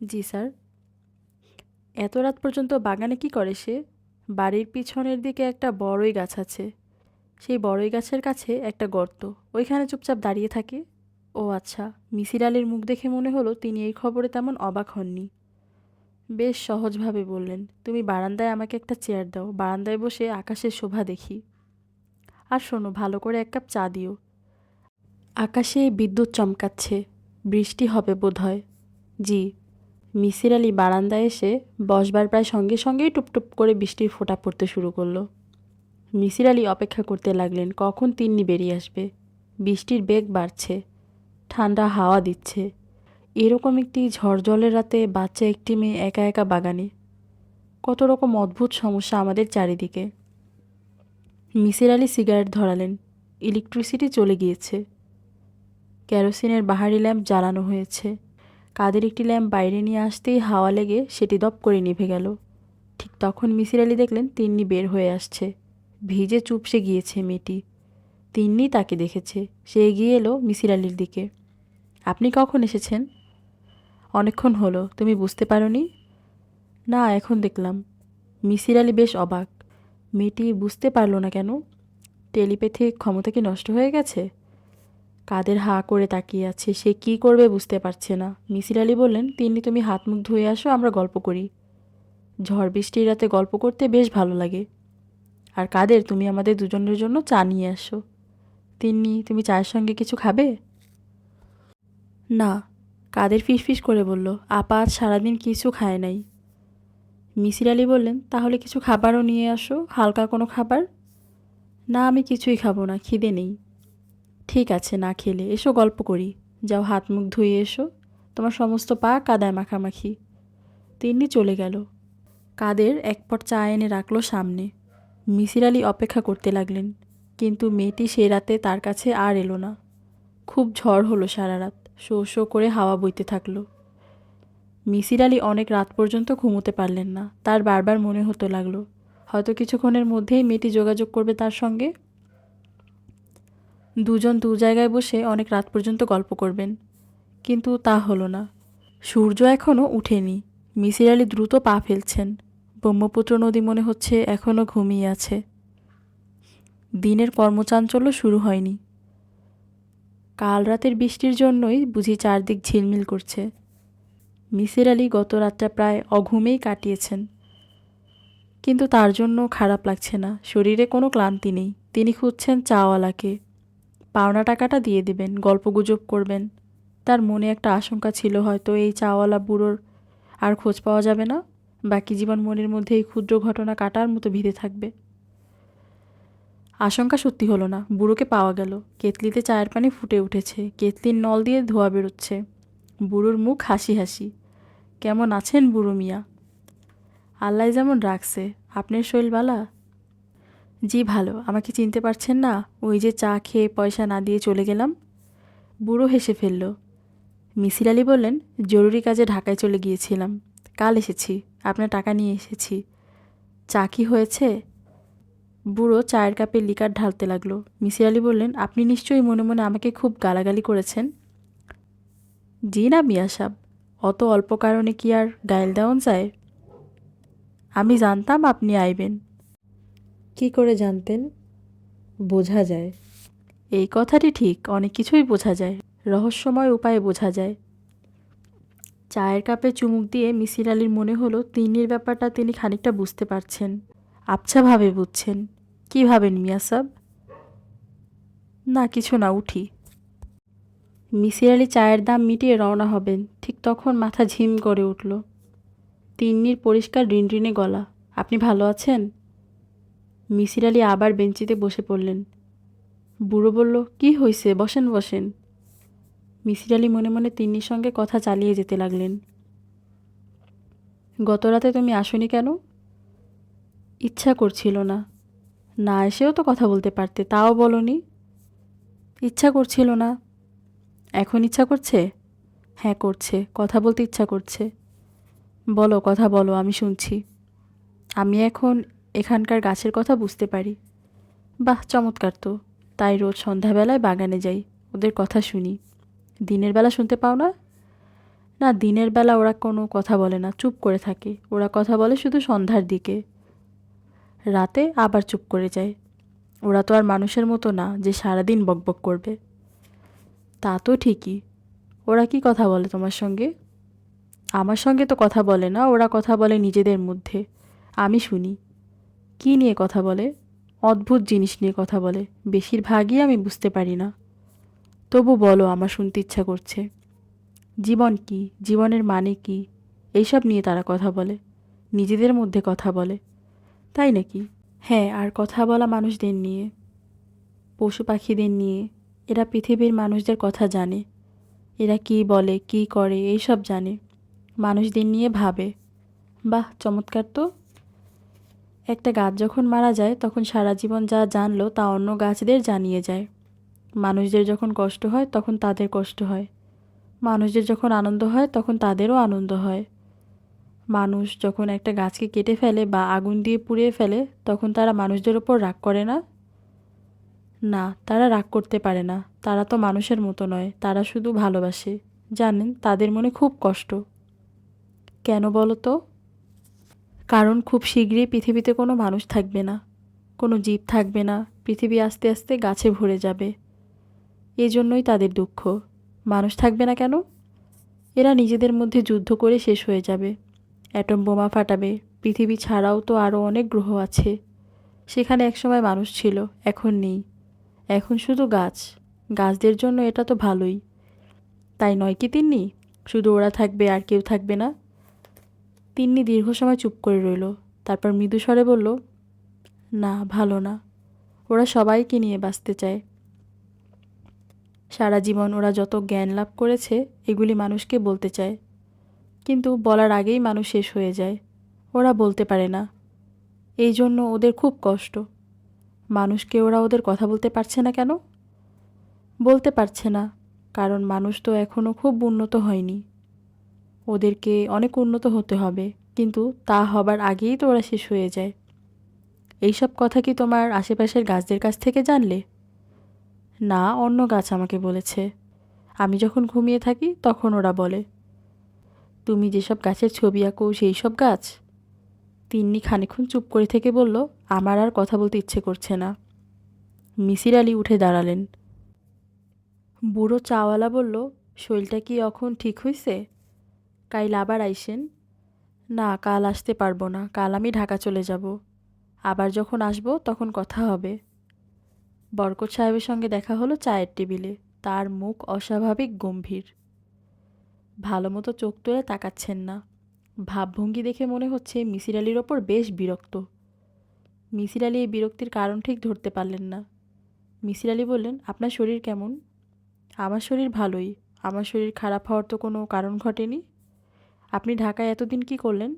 জি স্যার। এত রাত পর্যন্ত বাগানে কি করে সে? বাড়ির পিছনের দিকে একটা বড়ই গাছ আছে। সেই বড়ই গাছের কাছে একটা গর্ত, ওইখানে চুপচাপ দাঁড়িয়ে থাকে। ও আচ্ছা। মিসির আলির মুখ দেখে মনে হলো তিনি এই খবরে তেমন অবাক হননি। বেশ সহজভাবে বললেন, তুমি বারান্দায় আমাকে একটা চেয়ার দাও, বারান্দায় বসে আকাশের শোভা দেখি। আর শোনো, ভালো করে 1 কাপ চা দিও। আকাশে বিদ্যুৎ চমকাচ্ছে, বৃষ্টি হবে বোধহয়। জি। মিসির আলি বারান্দায় এসে বসবার প্রায় সঙ্গে সঙ্গেই টুপটুপ করে বৃষ্টির ফোঁটা পড়তে শুরু করলো। মিসির আলি অপেক্ষা করতে লাগলেন কখন তিন্নি বেরিয়ে আসবে। বৃষ্টির বেগ বাড়ছে, ঠান্ডা হাওয়া দিচ্ছে। এরকম একটি ঝড় জলের রাতে বাচ্চা একটি মেয়ে একা একা বাগানে। কত রকম অদ্ভুত সমস্যা আমাদের চারিদিকে। মিসির আলি সিগারেট ধরালেন। ইলেকট্রিসিটি চলে গিয়েছে। কেরোসিনের বাহারি ল্যাম্প জ্বালানো হয়েছে। কাদের একটি ল্যাম্প বাইরে নিয়ে আসতেই হাওয়া লেগে সেটি দপ করে নিভে গেল। ঠিক তখন মিসির আলি দেখলেন তিন্নি বের হয়ে আসছে। ভিজে চুপসে গিয়েছে মেয়েটি। তিন্নি তাকে দেখেছে। সে এগিয়ে এলো মিসির আলির দিকে। আপনি কখন এসেছেন? অনেকক্ষণ হলো। তুমি বুঝতে পারোনি? না, এখন দেখলাম। মিসির আলি বেশ অবাক। মেয়েটি বুঝতে পারল না কেন? টেলিপ্যাথিক ক্ষমতা কি নষ্ট হয়ে গেছে? কাদের হাঁ করে তাকিয়ে আছে, সে কি করবে বুঝতে পারছে না। মিসির আলি বললেন, তিন্নি তুমি হাত মুখ ধুয়ে আসো, আমরা গল্প করি। ঝড় বৃষ্টির রাতে গল্প করতে বেশ ভালো লাগে। আর কাদের, তুমি আমাদের দুজনের জন্য চা নিয়ে আসো। তিন্নি, তুমি চায়ের সঙ্গে কিছু খাবে? না। কাদের ফিসফিস করে বলল, আপা আজ সারাদিন কিছু খায় নাই। মিসির আলি বললেন, তাহলে কিছু খাবারও নিয়ে আসো, হালকা কোনো খাবার। না, আমি কিছুই খাবো না, খিদে নেই। ঠিক আছে, না খেলে এসো গল্প করি। যাও হাত মুখ ধুয়ে এসো, তোমার সমস্ত পা কাদায় মাখামাখি। তিন্নি চলে গেল। কাদের এক পট চা এনে রাখলো সামনে। মিসির আলি অপেক্ষা করতে লাগলেন, কিন্তু মেয়েটি সে রাতে তার কাছে আর এলো না। খুব ঝড় হলো সারা রাত, শো শো করে হাওয়া বইতে থাকলো। মিসির আলি অনেক রাত পর্যন্ত ঘুমোতে পারলেন না। তার বারবার মনে হতে লাগলো, হয়তো কিছুক্ষণের মধ্যেই মেয়েটি যোগাযোগ করবে তার সঙ্গে। দুজন দু জায়গায় বসে অনেক রাত পর্যন্ত গল্প করবেন, কিন্তু তা হলো না। সূর্য এখনও উঠেনি। মিসির আলি দ্রুত পা ফেলছেন। ব্রহ্মপুত্র নদী মনে হচ্ছে এখনও ঘুমিয়ে আছে। দিনের কর্মচাঞ্চল্য শুরু হয়নি। কাল রাতের বৃষ্টির জন্যই বুঝি চারদিক ঝিলমিল করছে। মিসির আলি গত রাতটা প্রায় অঘুমেই কাটিয়েছেন, কিন্তু তার জন্য খারাপ লাগছে না। শরীরে কোনো ক্লান্তি নেই। তিনি খুঁজছেন চাওয়ালাকে। পাওনা টাকাটা দিয়ে দেবেন, গল্পগুজব করবেন। তার মনে একটা আশঙ্কা ছিল, হয়তো এই চাওয়ালা বুড়োর আর খোঁজ পাওয়া যাবে না। বাকি জীবন মনের মধ্যে এই ক্ষুদ্র ঘটনা কাটার মতো ভিড়ে থাকবে। আশঙ্কা সত্যি হলো না। বুড়োকে পাওয়া গেল। কেতলিতে চায়ের পানি ফুটে উঠেছে। কেতলির নল দিয়ে ধোঁয়া বেরোচ্ছে। বুড়োর মুখ হাসি হাসি। কেমন আছেন বুড়ো মিয়া? আল্লাহ যেমন রাখছে। আপনার শৈল বালা? জি ভালো। আমাকে চিনতে পারছেন না? ওই যে চা খেয়ে পয়সা না দিয়ে চলে গেলাম। বুড়ো হেসে ফেলল। মিসির আলি বললেন, জরুরি কাজে ঢাকায় চলে গিয়েছিলাম। কাল এসেছি, আপনার টাকা নিয়ে এসেছি। চা কি হয়েছে? বুড়ো চায়ের কাপে লিকার ঢালতে লাগলো। মিসির আলি বললেন, আপনি নিশ্চয়ই মনে মনে আমাকে খুব গালাগালি করেছেন। জি না মিয়া সাব, অত অল্প কারণে কি আর গাইল দেওয়ান যায়? আমি জানতাম আপনি আইবেন। কি করে জানতেন? বোঝা যায়। এই কথাটি ঠিক, অনেক কিছুই বোঝা যায়। রহস্যময় উপায়ে বোঝা যায়। চায়ের কাপে চুমুক দিয়ে মিসির আলির মনে হলো তিন্নির ব্যাপারটা তিনি খানিকটা বুঝতে পারছেন। আবছাভাবে বুঝছেন। কী ভাবেন মিয়া সাব? না কিছু না, উঠি। মিসির আলি চায়ের দাম মিটিয়ে রওনা হবেন, ঠিক তখন মাথা ঝিম করে উঠল। তিন্নির পরিষ্কার রিনরিনে গলা, আপনি ভালো আছেন? মিসির আলি আবার বেঞ্চিতে বসে পড়লেন। বুড়ো বলল, কি হইছে, বসেন বসেন। মিসির আলি মনে মনে তিন্নির সঙ্গে কথা চালিয়ে যেতে লাগলেন। গত রাতে তুমি আসোনি কেন? ইচ্ছা করছিল না। না এসেও তো কথা বলতে পারতে, তাও বলনি। ইচ্ছা করছিল না। এখন ইচ্ছা করছে? হ্যাঁ করছে, কথা বলতে ইচ্ছা করছে। বলো, কথা বলো, আমি শুনছি। আমি এখন এখানকার গাছের কথা বুঝতে পারি। বাহ, চমৎকার তো। তাই রোজ সন্ধ্যাবেলায় বাগানে যাই, ওদের কথা শুনি। দিনের বেলা শুনতে পাও না? না, দিনের বেলা ওরা কোনো কথা বলে না, চুপ করে থাকে। ওরা কথা বলে শুধু সন্ধ্যার দিকে। রাতে আবার চুপ করে যায়। ওরা তো আর মানুষের মতো না যে সারাদিন বকবক করবে। তা তো ঠিকই। ওরা কি কথা বলে তোমার সঙ্গে? আমার সঙ্গে তো কথা বলে না, ওরা কথা বলে নিজেদের মধ্যে। আমি শুনি। কি নিয়ে কথা বলে? অদ্ভুত জিনিস নিয়ে কথা বলে, বেশিরভাগই আমি বুঝতে পারি না। তবু বলো, আমার শুনতে ইচ্ছা করছে। জীবন কি, জীবনের মানে কি, এইসব নিয়ে তারা কথা বলে। নিজেদের মধ্যে কথা বলে। তাই নাকি? হ্যাঁ, আর কথা বলা মানুষদের নিয়ে, পশু পাখিদের নিয়ে। এরা পৃথিবীর মানুষদের কথা জানে। এরা কি বলে, কি করে, এইসব জানে। মানুষদের নিয়ে ভাবে। বাহ, চমৎকার তো। একটা গাছ যখন মারা যায় তখন সারা জীবন যা জানলো তা অন্য গাছদের জানিয়ে যায়। মানুষদের যখন কষ্ট হয় তখন তাদের কষ্ট হয়, মানুষদের যখন আনন্দ হয় তখন তাদেরও আনন্দ হয়। মানুষ যখন একটা গাছকে কেটে ফেলে বা আগুন দিয়ে পুড়িয়ে ফেলে তখন তারা মানুষদের ওপর রাগ করে না? না, তারা রাগ করতে পারে না। তারা তো মানুষের মতো নয়, তারা শুধু ভালোবাসে। জানেন, তাদের মনে খুব কষ্ট। কেন বলো তো? কারণ খুব শীঘ্রই পৃথিবীতে কোনো মানুষ থাকবে না, কোনো জীব থাকবে না, পৃথিবী আস্তে আস্তে গাছে ভরে যাবে। এজন্যই তাদের দুঃখ। মানুষ থাকবে না কেন? এরা নিজেদের মধ্যে যুদ্ধ করে শেষ হয়ে যাবে, অ্যাটম বোমা ফাটাবে। পৃথিবী ছাড়াও তো আরও অনেক গ্রহ আছে, সেখানে একসময় মানুষ ছিল, এখন নেই। এখন শুধু গাছ। গাছদের জন্য এটা তো ভালোই, তাই নয় কি তিন্নি? শুধু ওরা থাকবে আর কেউ থাকবে না। তিন্নি দীর্ঘ সময় চুপ করে রইল, তারপর মৃদু স্বরে বলল, না, ভালো না। ওরা সবাইকে নিয়ে বাঁচতে চায়। সারা জীবন ওরা যত জ্ঞান লাভ করেছে এগুলি মানুষকে বলতে চায়, কিন্তু বলার আগেই মানুষ শেষ হয়ে যায়। ওরা বলতে পারে না, এই জন্য ওদের খুব কষ্ট। মানুষকে ওরা ওদের কথা বলতে পারছে না কেন? বলতে পারছে না কারণ মানুষ তো এখনও খুব উন্নত হয়নি। ওদেরকে অনেক উন্নত হতে হবে, কিন্তু তা হবার আগেই তো ওরা শেষ হয়ে যায়। এইসব কথা কি তোমার আশেপাশের গাছদের কাছ থেকে জানলে? না, অন্য গাছ আমাকে বলেছে। আমি যখন ঘুমিয়ে থাকি তখন ওরা বলে। তুমি যেসব গাছের ছবি আঁকো সেই সব গাছ? তিন্নি খানিকক্ষণ চুপ করে থেকে বলল, আমার আর কথা বলতে ইচ্ছে করছে না। মিসির আলি উঠে দাঁড়ালেন। বুড়ো চাওয়ালা বলল, শরীরটা কি এখন ঠিক হইছে? কাইল আবার আইসেন। না, কাল আসতে পারবো না, কাল আমি ঢাকা চলে যাব। আবার যখন আসবো তখন কথা হবে। বরকত সাহেবের সঙ্গে দেখা হলো চায়ের টেবিলে। তার মুখ অস্বাভাবিক গম্ভীর। ভালো মতো চোখ তুলে তাকাচ্ছেন না। ভাবভঙ্গি দেখে মনে হচ্ছে মিসির আলির ওপর বেশ বিরক্ত। মিসির আলি এই বিরক্তির কারণ ঠিক ধরতে পারলেন না। মিসির আলি বললেন, আপনার শরীর কেমন? আমার শরীর ভালোই। আমার শরীর খারাপ হওয়ার তো কোনো কারণ ঘটেনি। আপনি ঢাকায় এতদিন কি করলেন?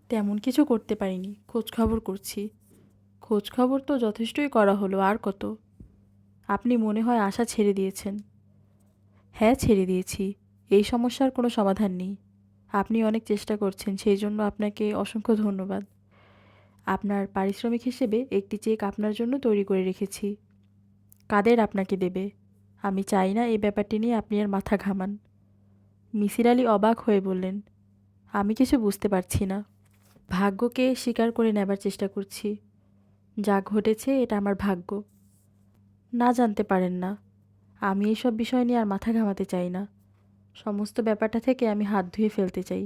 তেমন কিছু করতে পারিনি, খোঁজখবর করছি। খোঁজখবর তো যথেষ্টই করা হলো, আর কত? আপনি মনে হয় আশা ছেড়ে দিয়েছেন। হ্যাঁ, ছেড়ে দিয়েছি। এই সমস্যার কোনো সমাধান নেই। আপনি অনেক চেষ্টা করছেন, সেই জন্য আপনাকে অসংখ্য ধন্যবাদ। আপনার পারিশ্রমিক হিসেবে একটি চেক আপনার জন্য তৈরি করে রেখেছি। কাদের আপনাকে দেবে? আমি চাই না এই ব্যাপারটি নিয়ে আপনি আর মাথা ঘামান। মিসির আলি অবাক হয়ে বললেন, আমি কিছু বুঝতে পারছি না। ভাগ্যকে স্বীকার করে নেবার চেষ্টা করছি। যা ঘটেছে এটা আমার ভাগ্য। না, জানতে পারেন না। আমি এইসব বিষয় নিয়ে আর মাথা ঘামাতে চাই না। সমস্ত ব্যাপারটা থেকে আমি হাত ধুয়ে ফেলতে চাই।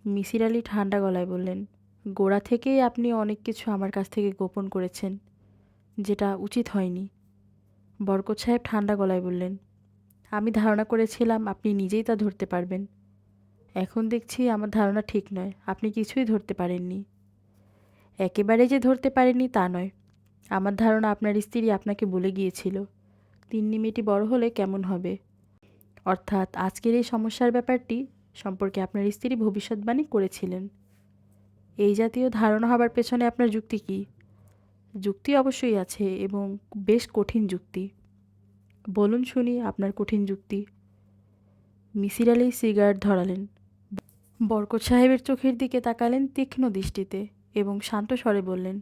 মিসির আলি ঠান্ডা গলায় বললেন, গোড়া থেকেই আপনি অনেক কিছু আমার কাছ থেকে গোপন করেছেন, যেটা উচিত হয়নি। বরকত সাহেব ঠান্ডা গলায় বললেন, আমি ধারণা করেছিলাম আপনি নিজেই তা ধরতে পারবেন। এখন দেখছি আমার ধারণা ঠিক নয়, আপনি কিছুই ধরতে পারেননি। একেবারে যে ধরতে পারেননি তা নয়। আমার ধারণা আপনার স্ত্রী আপনাকে বলে গিয়েছিল তিন্নি মেয়েটি বড় হলে কেমন হবে। অর্থাৎ আজকের এই সমস্যার ব্যাপারটি সম্পর্কে আপনার স্ত্রী ভবিষ্যৎবাণী করেছিলেন। এই জাতীয় ধারণা হবার পেছনে আপনার যুক্তি কী? যুক্তি অবশ্যই আছে, এবং বেশ কঠিন যুক্তি। বলুন শুনি আপনার কঠিন যুক্তি। মিসির আলি সিগারেট ধরালেন। বরকত সাহেবের চোখের দিকে তাকালেন তীক্ষ্ণ দৃষ্টিতে এবং শান্ত স্বরে বললেন,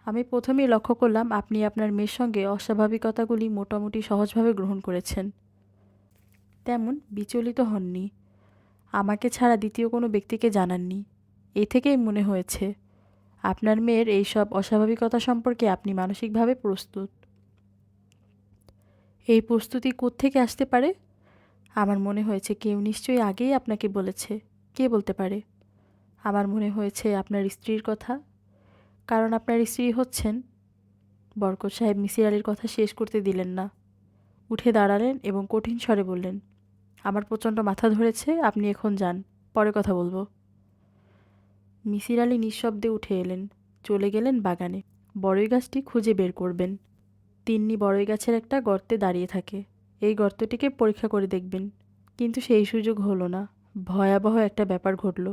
আমি প্রথমেই লক্ষ্য করলাম আপনি আপনার মেয়ের সঙ্গে অস্বাভাবিকতাগুলি মোটামুটি সহজভাবে গ্রহণ করেছেন, তেমন বিচলিত হননি। আমাকে ছাড়া দ্বিতীয় কোনো ব্যক্তিকে জানাননি। এ থেকেই মনে হয়েছে আপনার মেয়ের এইসব অস্বাভাবিকতা সম্পর্কে আপনি মানসিকভাবে প্রস্তুত। এই প্রস্তুতি কোত্থেকে আসতে পারে? আমার মনে হয়েছে কেউ নিশ্চয়ই আগেই আপনাকে বলেছে। কে বলতে পারে? আমার মনে হয়েছে আপনার স্ত্রীর কথা। কারণ আপনার স্ত্রী হচ্ছেন। বরকত সাহেব মিসির আলির কথা শেষ করতে দিলেন না। উঠে দাঁড়ালেন এবং কঠিন স্বরে বললেন, আমার প্রচণ্ড মাথা ধরেছে, আপনি এখন যান, পরে কথা বলবো। মিসির আলি নিঃশব্দে উঠে এলেন, চলে গেলেন বাগানে। বড়ই গাছটি খুঁজে বের করবেন। তিন্নি বড়ই গাছের একটা গর্তে দাঁড়িয়ে থাকে। এই গর্তটিকে পরীক্ষা করে দেখবেন। কিন্তু সেই সুযোগ হলো না। ভয়াবহ একটা ব্যাপার ঘটল।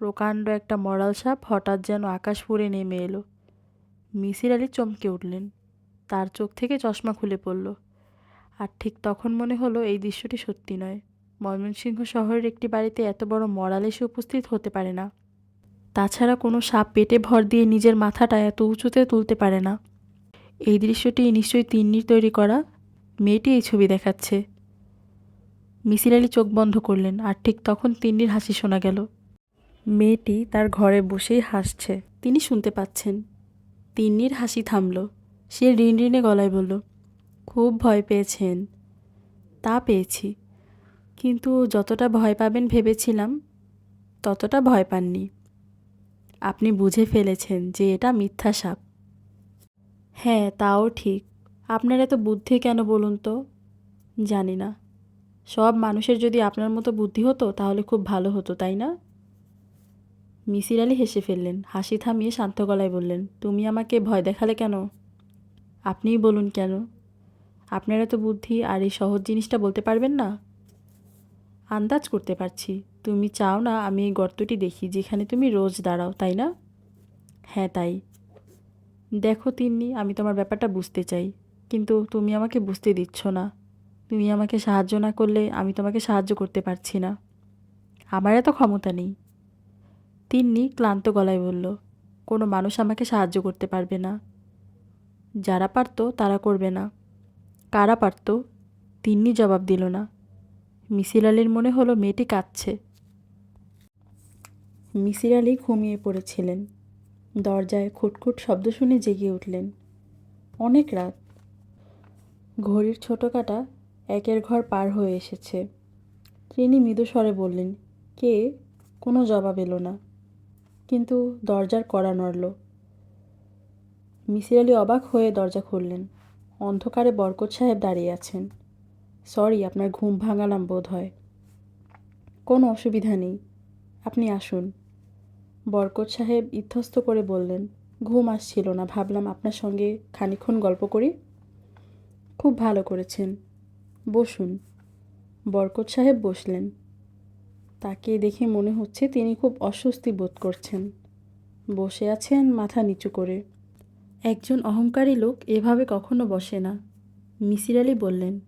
প্রকাণ্ড একটা মরাল সাপ হঠাৎ যেন আকাশ ফুঁড়ে নেমে এলো। মিসির আলি চমকে উঠলেন। তার চোখ থেকে চশমা খুলে পড়ল। আর ঠিক তখন মনে হলো এই দৃশ্যটি সত্যি নয়। ময়মনসিংহ শহরের একটি বাড়িতে এত বড় মরাল এসে উপস্থিত হতে পারে না। তাছাড়া কোনো সাপ পেটে ভর দিয়ে নিজের মাথাটা এত উঁচুতে তুলতে পারে না। এই দৃশ্যটি নিশ্চয়ই তিন্নির তৈরি করা। মেয়েটি এই ছবি দেখাচ্ছে। মিসির আলি চোখ বন্ধ করলেন, আর ঠিক তখন তিন্নির হাসি শোনা গেল। মেয়েটি তার ঘরে বসেই হাসছে, তিনি শুনতে পাচ্ছেন। তিন্নির হাসি থামল। সে রিনরিনে গলায় বলল, খুব ভয় পেয়েছেন? তা পেয়েছি, কিন্তু যতটা ভয় পাবেন ভেবেছিলাম ততটা ভয় পাননি। আপনি বুঝে ফেলেছেন যে এটা মিথ্যা সাপ। হ্যাঁ, তাও ঠিক। আপনার এত বুদ্ধি কেন বলুন তো? জানি না। সব মানুষের যদি আপনার মতো বুদ্ধি হতো তাহলে খুব ভালো হতো, তাই না? মিসির আলি হেসে ফেললেন। হাসি থামিয়ে শান্ত গলায় বললেন, তুমি আমাকে ভয় দেখালে কেন? আপনিই বলুন কেন? আপনার এত বুদ্ধি আর এই সহজ জিনিসটা বলতে পারবেন না? আন্দাজ করতে পারছি। তুমি চাও না আমি এই গর্তটি দেখি যেখানে তুমি রোজ দাঁড়াও, তাই না? হ্যাঁ, তাই। দেখো তিন্নি, আমি তোমার ব্যাপারটা বুঝতে চাই, কিন্তু তুমি আমাকে বুঝতে দিচ্ছ না। তুমি আমাকে সাহায্য না করলে আমি তোমাকে সাহায্য করতে পারছি না। আমার এত ক্ষমতা নেই। তিন্নি ক্লান্ত গলায় বলল, কোনো মানুষ আমাকে সাহায্য করতে পারবে না। যারা পারত তারা করবে না। কারা পারত? তিন্নি জবাব দিল না। মিসির আলির মনে হলো মেয়েটি কাঁদছে। মিসির আলি ঘুমিয়ে পড়েছিলেন। দরজায় খুটখুট শব্দ শুনে জেগে উঠলেন। অনেক রাত। ঘড়ির ছোট কাঁটা একের ঘর পার হয়ে এসেছে। তিনি মৃদু স্বরে বললেন, কে? কোনো জবাব এলো না, কিন্তু দরজার কড়া নড়ল। মিসির আলি অবাক হয়ে দরজা খুললেন। অন্ধকারে বরকত সাহেব দাঁড়িয়ে আছেন। সরি, আপনার ঘুম ভাঙালাম বোধ হয়। কোনো অসুবিধা নেই, আপনি আসুন। বরকত সাহেব ইতস্তত করে বললেন, ঘুম আসছিল না, ভাবলাম আপনার সঙ্গে খানিকক্ষণ গল্প করি। খুব ভালো করেছেন, বসুন। বরকত সাহেব বসলেন। তাকে দেখে মনে হচ্ছে তিনি খুব অস্বস্তি বোধ করছেন। বসে আছেন মাথা নিচু করে। একজন অহংকারী লোক এভাবে কখনো বসে না। মিসির আলি বললেন,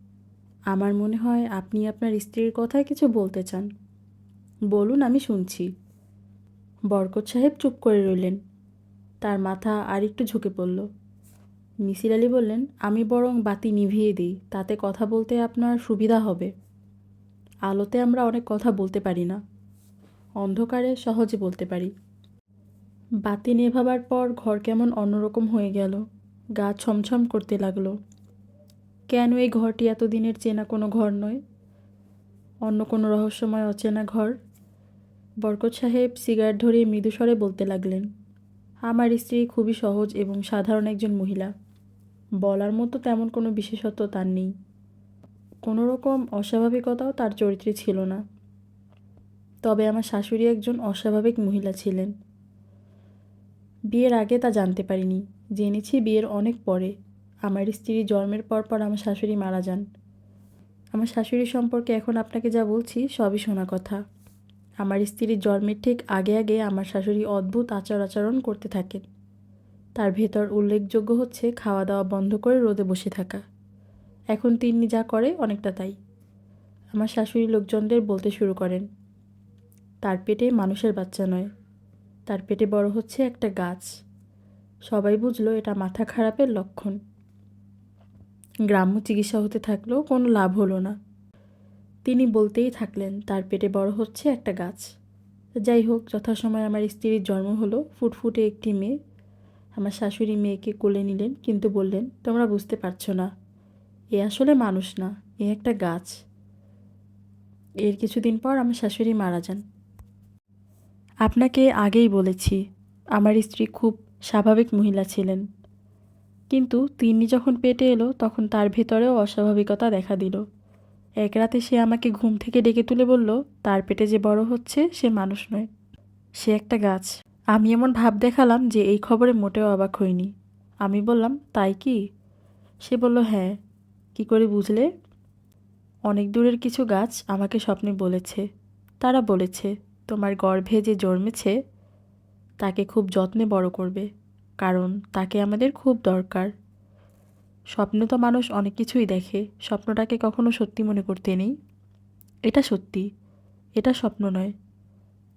আমার মনে হয় আপনি আপনার স্ত্রীর কথায় কিছু বলতে চান। বলুন, আমি শুনছি। বরকত সাহেব চুপ করে রইলেন। তার মাথা আর একটু ঝুঁকে পড়ল। মিসির আলি বললেন, আমি বরং বাতি নিভিয়ে দিই, তাতে কথা বলতে আপনার সুবিধা হবে। আলোতে আমরা অনেক কথা বলতে পারি না, অন্ধকারে সহজে বলতে পারি। বাতি নেভাবার পর ঘর কেমন অন্যরকম হয়ে গেল। গা ছমছম করতে লাগলো। কেন এই ঘরটি এতদিনের চেনা কোনো ঘর নয়, অন্য কোনো রহস্যময় অচেনা ঘর? বরকত সাহেব সিগারেট ধরিয়ে মৃদুস্বরে বলতে লাগলেন, আমার স্ত্রী খুবই সহজ এবং সাধারণ একজন মহিলা। বলার মতো তেমন কোনো বিশেষত্ব তার নেই। কোনো রকম অস্বাভাবিকতাও তার চরিত্রে ছিল না। তবে আমার শাশুড়ি একজন অস্বাভাবিক মহিলা ছিলেন। বিয়ের আগে তা জানতে পারিনি, জেনেছি বিয়ের অনেক পরে। আমার স্ত্রী জন্মের পর পর আমার শাশুড়ি মারা যান। আমার শাশুড়ি সম্পর্কে এখন আপনাকে যা বলছি সবই শোনা কথা। আমার স্ত্রীর জন্মের ঠিক আগে আগে আমার শাশুড়ি অদ্ভুত আচার-আচরণ করতে থাকেন। তার ভেতর উল্লেখযোগ্য হচ্ছে খাওয়া দাওয়া বন্ধ করে রোদে বসে থাকা। এখন তিন্নি যা করে অনেকটা তাই। আমার শাশুড়ি লোকজনদের বলতে শুরু করেন, তার পেটে মানুষের বাচ্চা নয়, তার পেটে বড় হচ্ছে একটা গাছ। সবাই বুঝলো এটা মাথা খারাপের লক্ষণ। গ্রাম্য চিকিৎসা হতে থাকলেও কোনো লাভ হলো না। তিনি বলতেই থাকলেন তার পেটে বড় হচ্ছে একটা গাছ। যাই হোক, যথাসময়ে আমার স্ত্রীর জন্ম হলো, ফুটফুটে একটি মেয়ে। আমার শাশুড়ি মেয়েকে কোলে নিলেন, কিন্তু বললেন, তোমরা বুঝতে পারছো না, এ আসলে মানুষ না, এ একটা গাছ। এর কিছুদিন পর আমার শাশুড়ি মারা যান। আপনাকে আগেই বলেছি আমার স্ত্রী খুব স্বাভাবিক মহিলা ছিলেন, কিন্তু তিন্নি যখন পেটে এলো তখন তার ভেতরেও অস্বাভাবিকতা দেখা দিল। এক রাতে সে আমাকে ঘুম থেকে ডেকে তুলে বলল, তার পেটে যে বড় হচ্ছে সে মানুষ নয়, সে একটা গাছ। আমি এমন ভাব দেখালাম যে এই খবরে মোটেও অবাক হইনি। আমি বললাম, তাই কি? সে বলল, হ্যাঁ। কি করে বুঝলে? অনেক দূরের কিছু গাছ আমাকে স্বপ্নে বলেছে। তারা বলেছে তোমার গর্ভে যে জন্মেছে তাকে খুব যত্নে বড় করবে, কারণ তাকে আমাদের খুব দরকার। স্বপ্নে তো মানুষ অনেক কিছুই দেখে, স্বপ্নটাকে কখনো সত্যি মনে করতে নেই। এটা সত্যি, এটা স্বপ্ন নয়।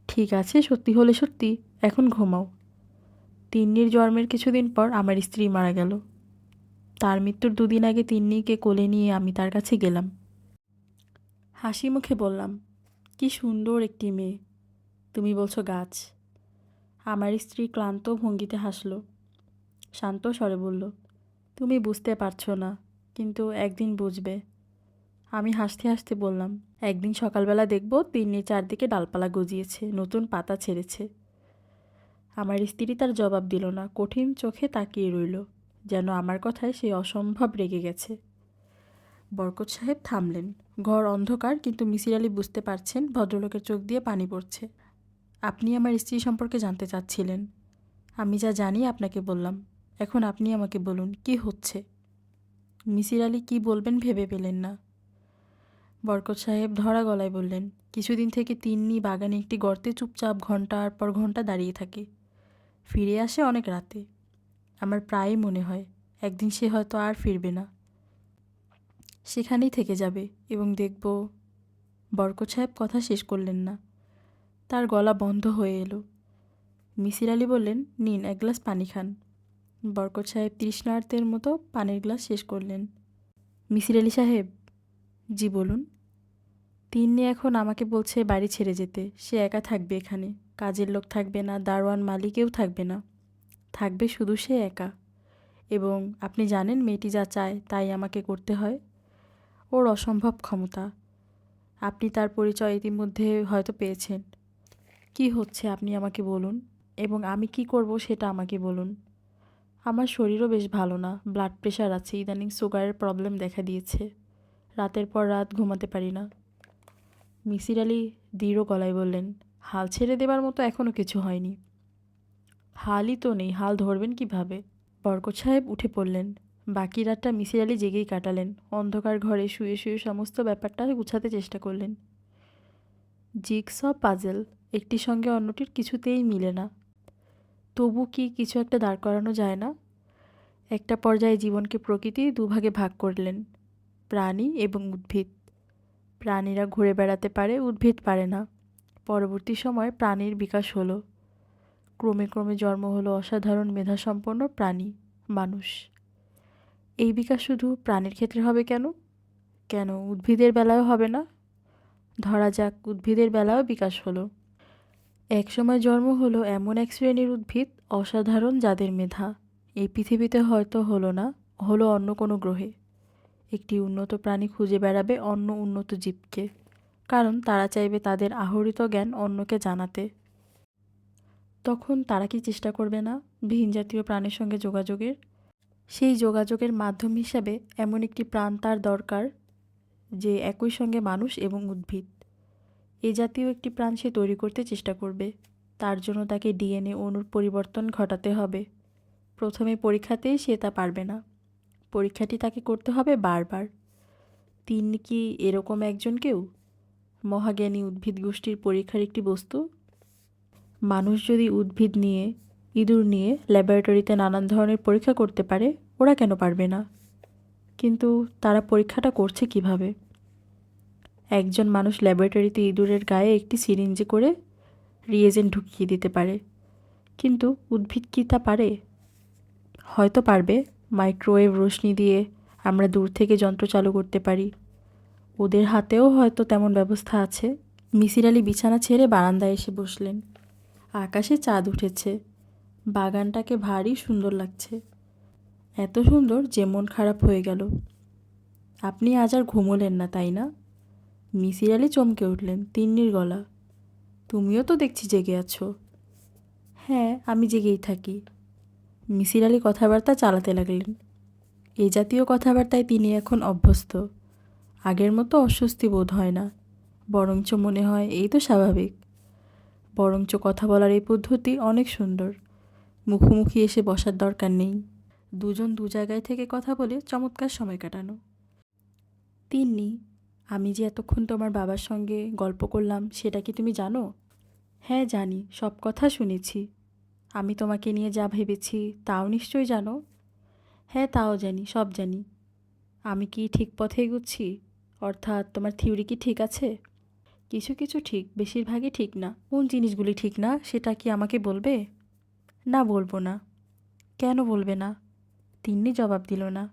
ঠিক আছে, সত্যি হলে সত্যি, এখন ঘুমাও। তিন্নির জন্মের কিছুদিন পর আমার স্ত্রী মারা গেল। তার মৃত্যুর 2 দিন আগে তিন্নিকে কোলে নিয়ে আমি তার কাছে গেলাম। হাসি মুখে বললাম, কি সুন্দর একটি মেয়ে। তুমি বলছো গাছ। আমার স্ত্রী ক্লান্ত ভঙ্গিতে হাসল, শান্ত স্বরে বলল, তুমি বুঝতে পারছো না, কিন্তু একদিন বুঝবে। আমি হাসতে হাসতে বললাম, একদিন সকালবেলা দেখব তিন্নির চারদিকে ডালপালা গজিয়েছে, নতুন পাতা ছেড়েছে। আমার স্ত্রী তার জবাব দিল না, কঠিন চোখে তাকিয়ে রইল, যেন আমার কথায় সে অসম্ভব রেগে গেছে। বরকত সাহেব থামলেন। ঘর অন্ধকার, কিন্তু মিসির আলি বুঝতে পারছেন ভদ্রলোকের চোখ দিয়ে পানি পড়ছে। আপনি আমার স্ত্রী সম্পর্কে জানতে চাচ্ছিলেন। আমি যা জানি আপনাকে বললাম। এখন আপনি আমাকে বলুন, কি হচ্ছে? মিসির আলি কী বলবেন ভেবে পেলেন না। বরকত সাহেব ধরা গলায় বললেন, কিছুদিন থেকে তিন্নি বাগানে একটি গর্তে চুপচাপ ঘন্টার পর ঘন্টা দাঁড়িয়ে থাকে। ফিরে আসে অনেক রাতে। আমার প্রায়ই মনে হয় একদিন সে হয়তো আর ফিরবে না, সেখানেই থেকে যাবে, এবং দেখব। বরকত সাহেব কথা শেষ করলেন না, তার গলা বন্ধ হয়ে এলো। মিসির আলি বললেন, নিন, 1 গ্লাস পানি খান। বরকত সাহেব তৃষ্ণার্তের মতো পানির গ্লাস শেষ করলেন। মিসির আলি সাহেব। জি বলুন। তিন্নি এখন আমাকে বলছে বাড়ি ছেড়ে যেতে। সে একা থাকবে এখানে, কাজের লোক থাকবে না, দারোয়ান মালিকেও থাকবে না, থাকবে শুধু সে একা। এবং আপনি জানেন মেয়েটি যা চায় তাই আমাকে করতে হয়। ওর অসম্ভব ক্ষমতা। আপনি তার পরিচয় ইতিমধ্যে হয়তো পেয়েছেন। কি হচ্ছে আপনি আমাকে বলুন, এবং আমি কি করব সেটা আমাকে বলুন। আমার শরীরও বেশ ভালো না, ব্লাড প্রেশার আছে, ইদানিং সুগারের প্রবলেম দেখা দিয়েছে, রাতের পর রাত ঘুমাতে পারি না। মিসির আলি দৃঢ় গলায় বললেন, হাল ছেড়ে দেবার মতো এখনও কিছু হয়নি। হালই তো নেই, হাল ধরবেন কিভাবে? বরকত সাহেব উঠে পড়লেন। বাকি রাতটা মিসির আলি জেগেই কাটালেন। অন্ধকার ঘরে শুয়ে শুয়ে সমস্ত ব্যাপারটা গুছাতে চেষ্টা করলেন। জিগস পাজেল, একটির সঙ্গে অন্যটির কিছুতেই মিলে না। তবু কি কিছু একটা দাঁড় করানো যায় না? একটা পর্যায়ে জীবনকে প্রকৃতি 2 ভাগে ভাগ করলেন, প্রাণী এবং উদ্ভিদ। প্রাণীরা ঘুরে বেড়াতে পারে, উদ্ভিদ পারে না। পরবর্তী সময়ে প্রাণীর বিকাশ হলো। ক্রমে ক্রমে জন্ম হলো অসাধারণ মেধাসম্পন্ন প্রাণী, মানুষ। এই বিকাশ শুধু প্রাণীর ক্ষেত্রে হবে কেন? কেন উদ্ভিদের বেলায়ও হবে না? ধরা যাক উদ্ভিদের বেলায়ও বিকাশ হলো। একসময় জন্ম হলো এমন এক শ্রেণীর উদ্ভিদ, অসাধারণ, যাদের মেধা এই পৃথিবীতে হয়তো হলো না, হলো অন্য কোনো গ্রহে। একটি উন্নত প্রাণী খুঁজে বেড়াবে অন্য উন্নত জীবকে, কারণ তারা চাইবে তাদের আহরিত জ্ঞান অন্যকে জানাতে। তখন তারা কি চেষ্টা করবে না ভিন জাতীয় প্রাণীর সঙ্গে যোগাযোগের? সেই যোগাযোগের মাধ্যম হিসাবে এমন একটি প্রাণ তার দরকার, যে একই সঙ্গে মানুষ এবং উদ্ভিদ, এ জাতীয় একটি প্রাণ সে তৈরি করতে চেষ্টা করবে। তার জন্য তাকে ডিএনএ অণুর পরিবর্তন ঘটাতে হবে। প্রথমে পরীক্ষাতেই সে তা পারবে না, পরীক্ষাটি তাকে করতে হবে বারবার। তিনি কি এরকম একজন কেউ, মহাজ্ঞানী উদ্ভিদ গোষ্ঠীর পরীক্ষার একটি বস্তু? মানুষ যদি উদ্ভিদ নিয়ে, ইঁদুর নিয়ে ল্যাবরেটরিতে নানান ধরনের পরীক্ষা করতে পারে, ওরা কেন পারবে না? কিন্তু তারা পরীক্ষাটা করছে কিভাবে? একজন মানুষ ল্যাবরেটরিতে ইঁদুরের গায়ে একটি সিরিঞ্জে করে রিয়েজেন্ট ঢুকিয়ে দিতে পারে, কিন্তু উদ্ভিদ কি তা পারে? হয়তো পারবে। মাইক্রোওয়েভ রশ্মি দিয়ে আমরা দূর থেকে যন্ত্র চালু করতে পারি। ওদের হাতেও হয়তো তেমন ব্যবস্থা আছে। মিসির আলি বিছানা ছেড়ে বারান্দায় এসে বসলেন। আকাশে চাঁদ উঠেছে, বাগানটাকে ভারী সুন্দর লাগছে, এত সুন্দর যে মন খারাপ হয়ে গেল। আপনি আজ আর ঘুমোলেন না, তাই না? মিসির আলি চমকে উঠলেন। তিন্নির গলা, তুমিও তো দেখছি জেগে আছো। হ্যাঁ, আমি জেগেই থাকি। মিসির আলি কথাবার্তা চালাতে লাগলেন। এ জাতীয় কথাবার্তায় তিনি এখন অভ্যস্ত। আগের মতো অস্বস্তি বোধ হয় না, বরঞ্চ মনে হয় এই তো স্বাভাবিক। বরঞ্চ কথা বলার এই পদ্ধতি অনেক সুন্দর। মুখোমুখি এসে বসার দরকার নেই, দুজন দু জায়গায় থেকে কথা বলে চমৎকার সময় কাটানো। তিন্নি, আমি যে এতক্ষণ তোমার বাবার সঙ্গে গল্প করলাম, সেটা কি তুমি জানো? হ্যাঁ জানি, সব কথা শুনেছি। আমি তোমাকে নিয়ে যা ভেবেছি তাও নিশ্চয়ই জানো। হ্যাঁ, তাও জানি, সব জানি। আমি কি ঠিক পথে এগুচ্ছি? অর্থাৎ তোমার থিওরি কি ঠিক আছে? কিছু কিছু ঠিক, বেশিরভাগই ঠিক না। কোন জিনিসগুলি ঠিক না সেটা কি আমাকে বলবে? না, বলবো না। কেন বলবে না? তিন্নি জবাব দিল না।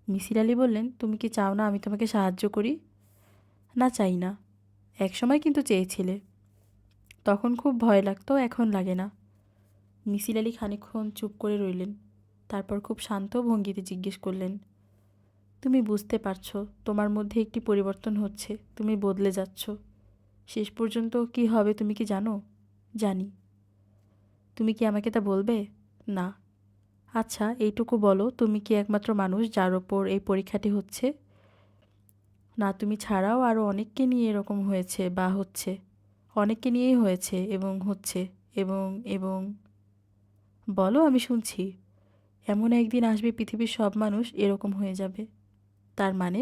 মিসির আলি বললেন, তুমি কি চাও না আমি তোমাকে সাহায্য করি? না, চাই না। একসময় কিন্তু চেয়েছিলে। তখন খুব ভয় লাগতো, এখন লাগে না। মিসির আলি খানিকক্ষণ চুপ করে রইলেন। তারপর খুব শান্ত ভঙ্গিতে জিজ্ঞেস করলেন, তুমি বুঝতে পারছো তোমার মধ্যে একটি পরিবর্তন হচ্ছে, তুমি বদলে যাচ্ছ। শেষ পর্যন্ত কি হবে তুমি কি জানো? জানি। তুমি কি আমাকে তা বলবে? না। আচ্ছা, এইটুকু বলো, তুমি কি একমাত্র মানুষ যার ওপর এই পরীক্ষাটি হচ্ছে? না, তুমি ছাড়াও আরও অনেককে নিয়ে এরকম হয়েছে বা হচ্ছে। অনেককে নিয়েই হয়েছে এবং হচ্ছে। এবং এবং বলো, আমি শুনছি। এমন একদিন আসবে পৃথিবীর সব মানুষ এরকম হয়ে যাবে। তার মানে?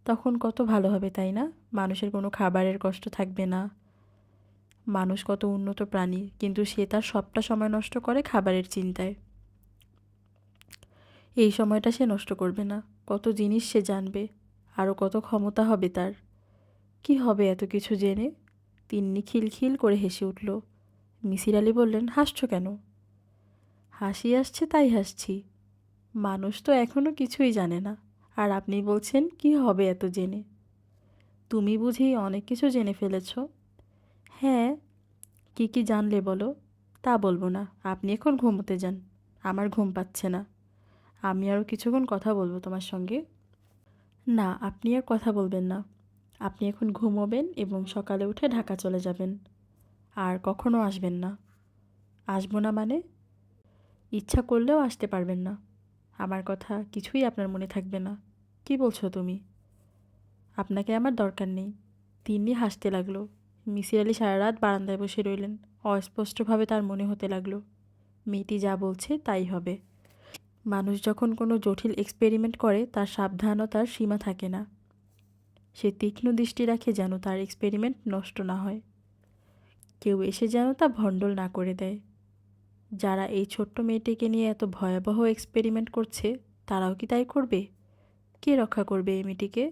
তখন কত ভালো হবে, তাই না? মানুষের কোনো খাবারের কষ্ট থাকবে না। মানুষ কত উন্নত প্রাণী, কিন্তু সে তার সবটা সময় নষ্ট করে খাবারের চিন্তায়। এই সময়টা সে নষ্ট করবে না। কত জিনিস সে জানবে, আরও কত ক্ষমতা হবে তার। কি হবে এত কিছু জেনে? তিন্নি খিলখিল করে হেসে উঠল। মিসির আলি বললেন, হাসছো কেন? হাসি আসছে তাই হাসছি। মানুষ তো এখনও কিছুই জানে না, আর আপনি বলছেন কি হবে এত জেনে। তুমি বুঝি অনেক কিছু জেনে ফেলেছ? হ্যাঁ। কি কি জানলে বলো? তা বলবো না, আপনি এখন ঘুমোতে যান। আমার ঘুম পাচ্ছে না। আমি আরও কিছুক্ষণ কথা বলবো তোমার সঙ্গে। না, আপনি আর কথা বলবেন না। আপনি এখন ঘুমোবেন এবং সকালে উঠে ঢাকা চলে যাবেন। আর কখনো আসবেন না। আসবো না মানে? ইচ্ছা করলেও আসতে পারবেন না। আমার কথা কিছুই আপনার মনে থাকবে না। কি বলছো তুমি? আপনাকে আমার দরকার নেই। তিন্নি হাসতে লাগলো। মিসির আলি সারা রাত বারান্দায় বসে রইলেন। অস্পষ্টভাবে তার মনে হতে লাগলো, মেয়েটি যা বলছে তাই হবে। মানুষ যখন কোনো জটিল এক্সপেরিমেন্ট করে তার সাবধানতার সীমা থাকে না। সে তীক্ষ্ণ দৃষ্টি রাখে যেন তার এক্সপেরিমেন্ট নষ্ট না হয়। কেউ এসে যেন তা ভণ্ডল না করে দেয়। যারা এই ছোট্ট মেয়েটিকে নিয়ে এত ভয়াবহ এক্সপেরিমেন্ট করছে, তারাও কি তাই করবে? কে রক্ষা করবে এই মেয়েটিকে?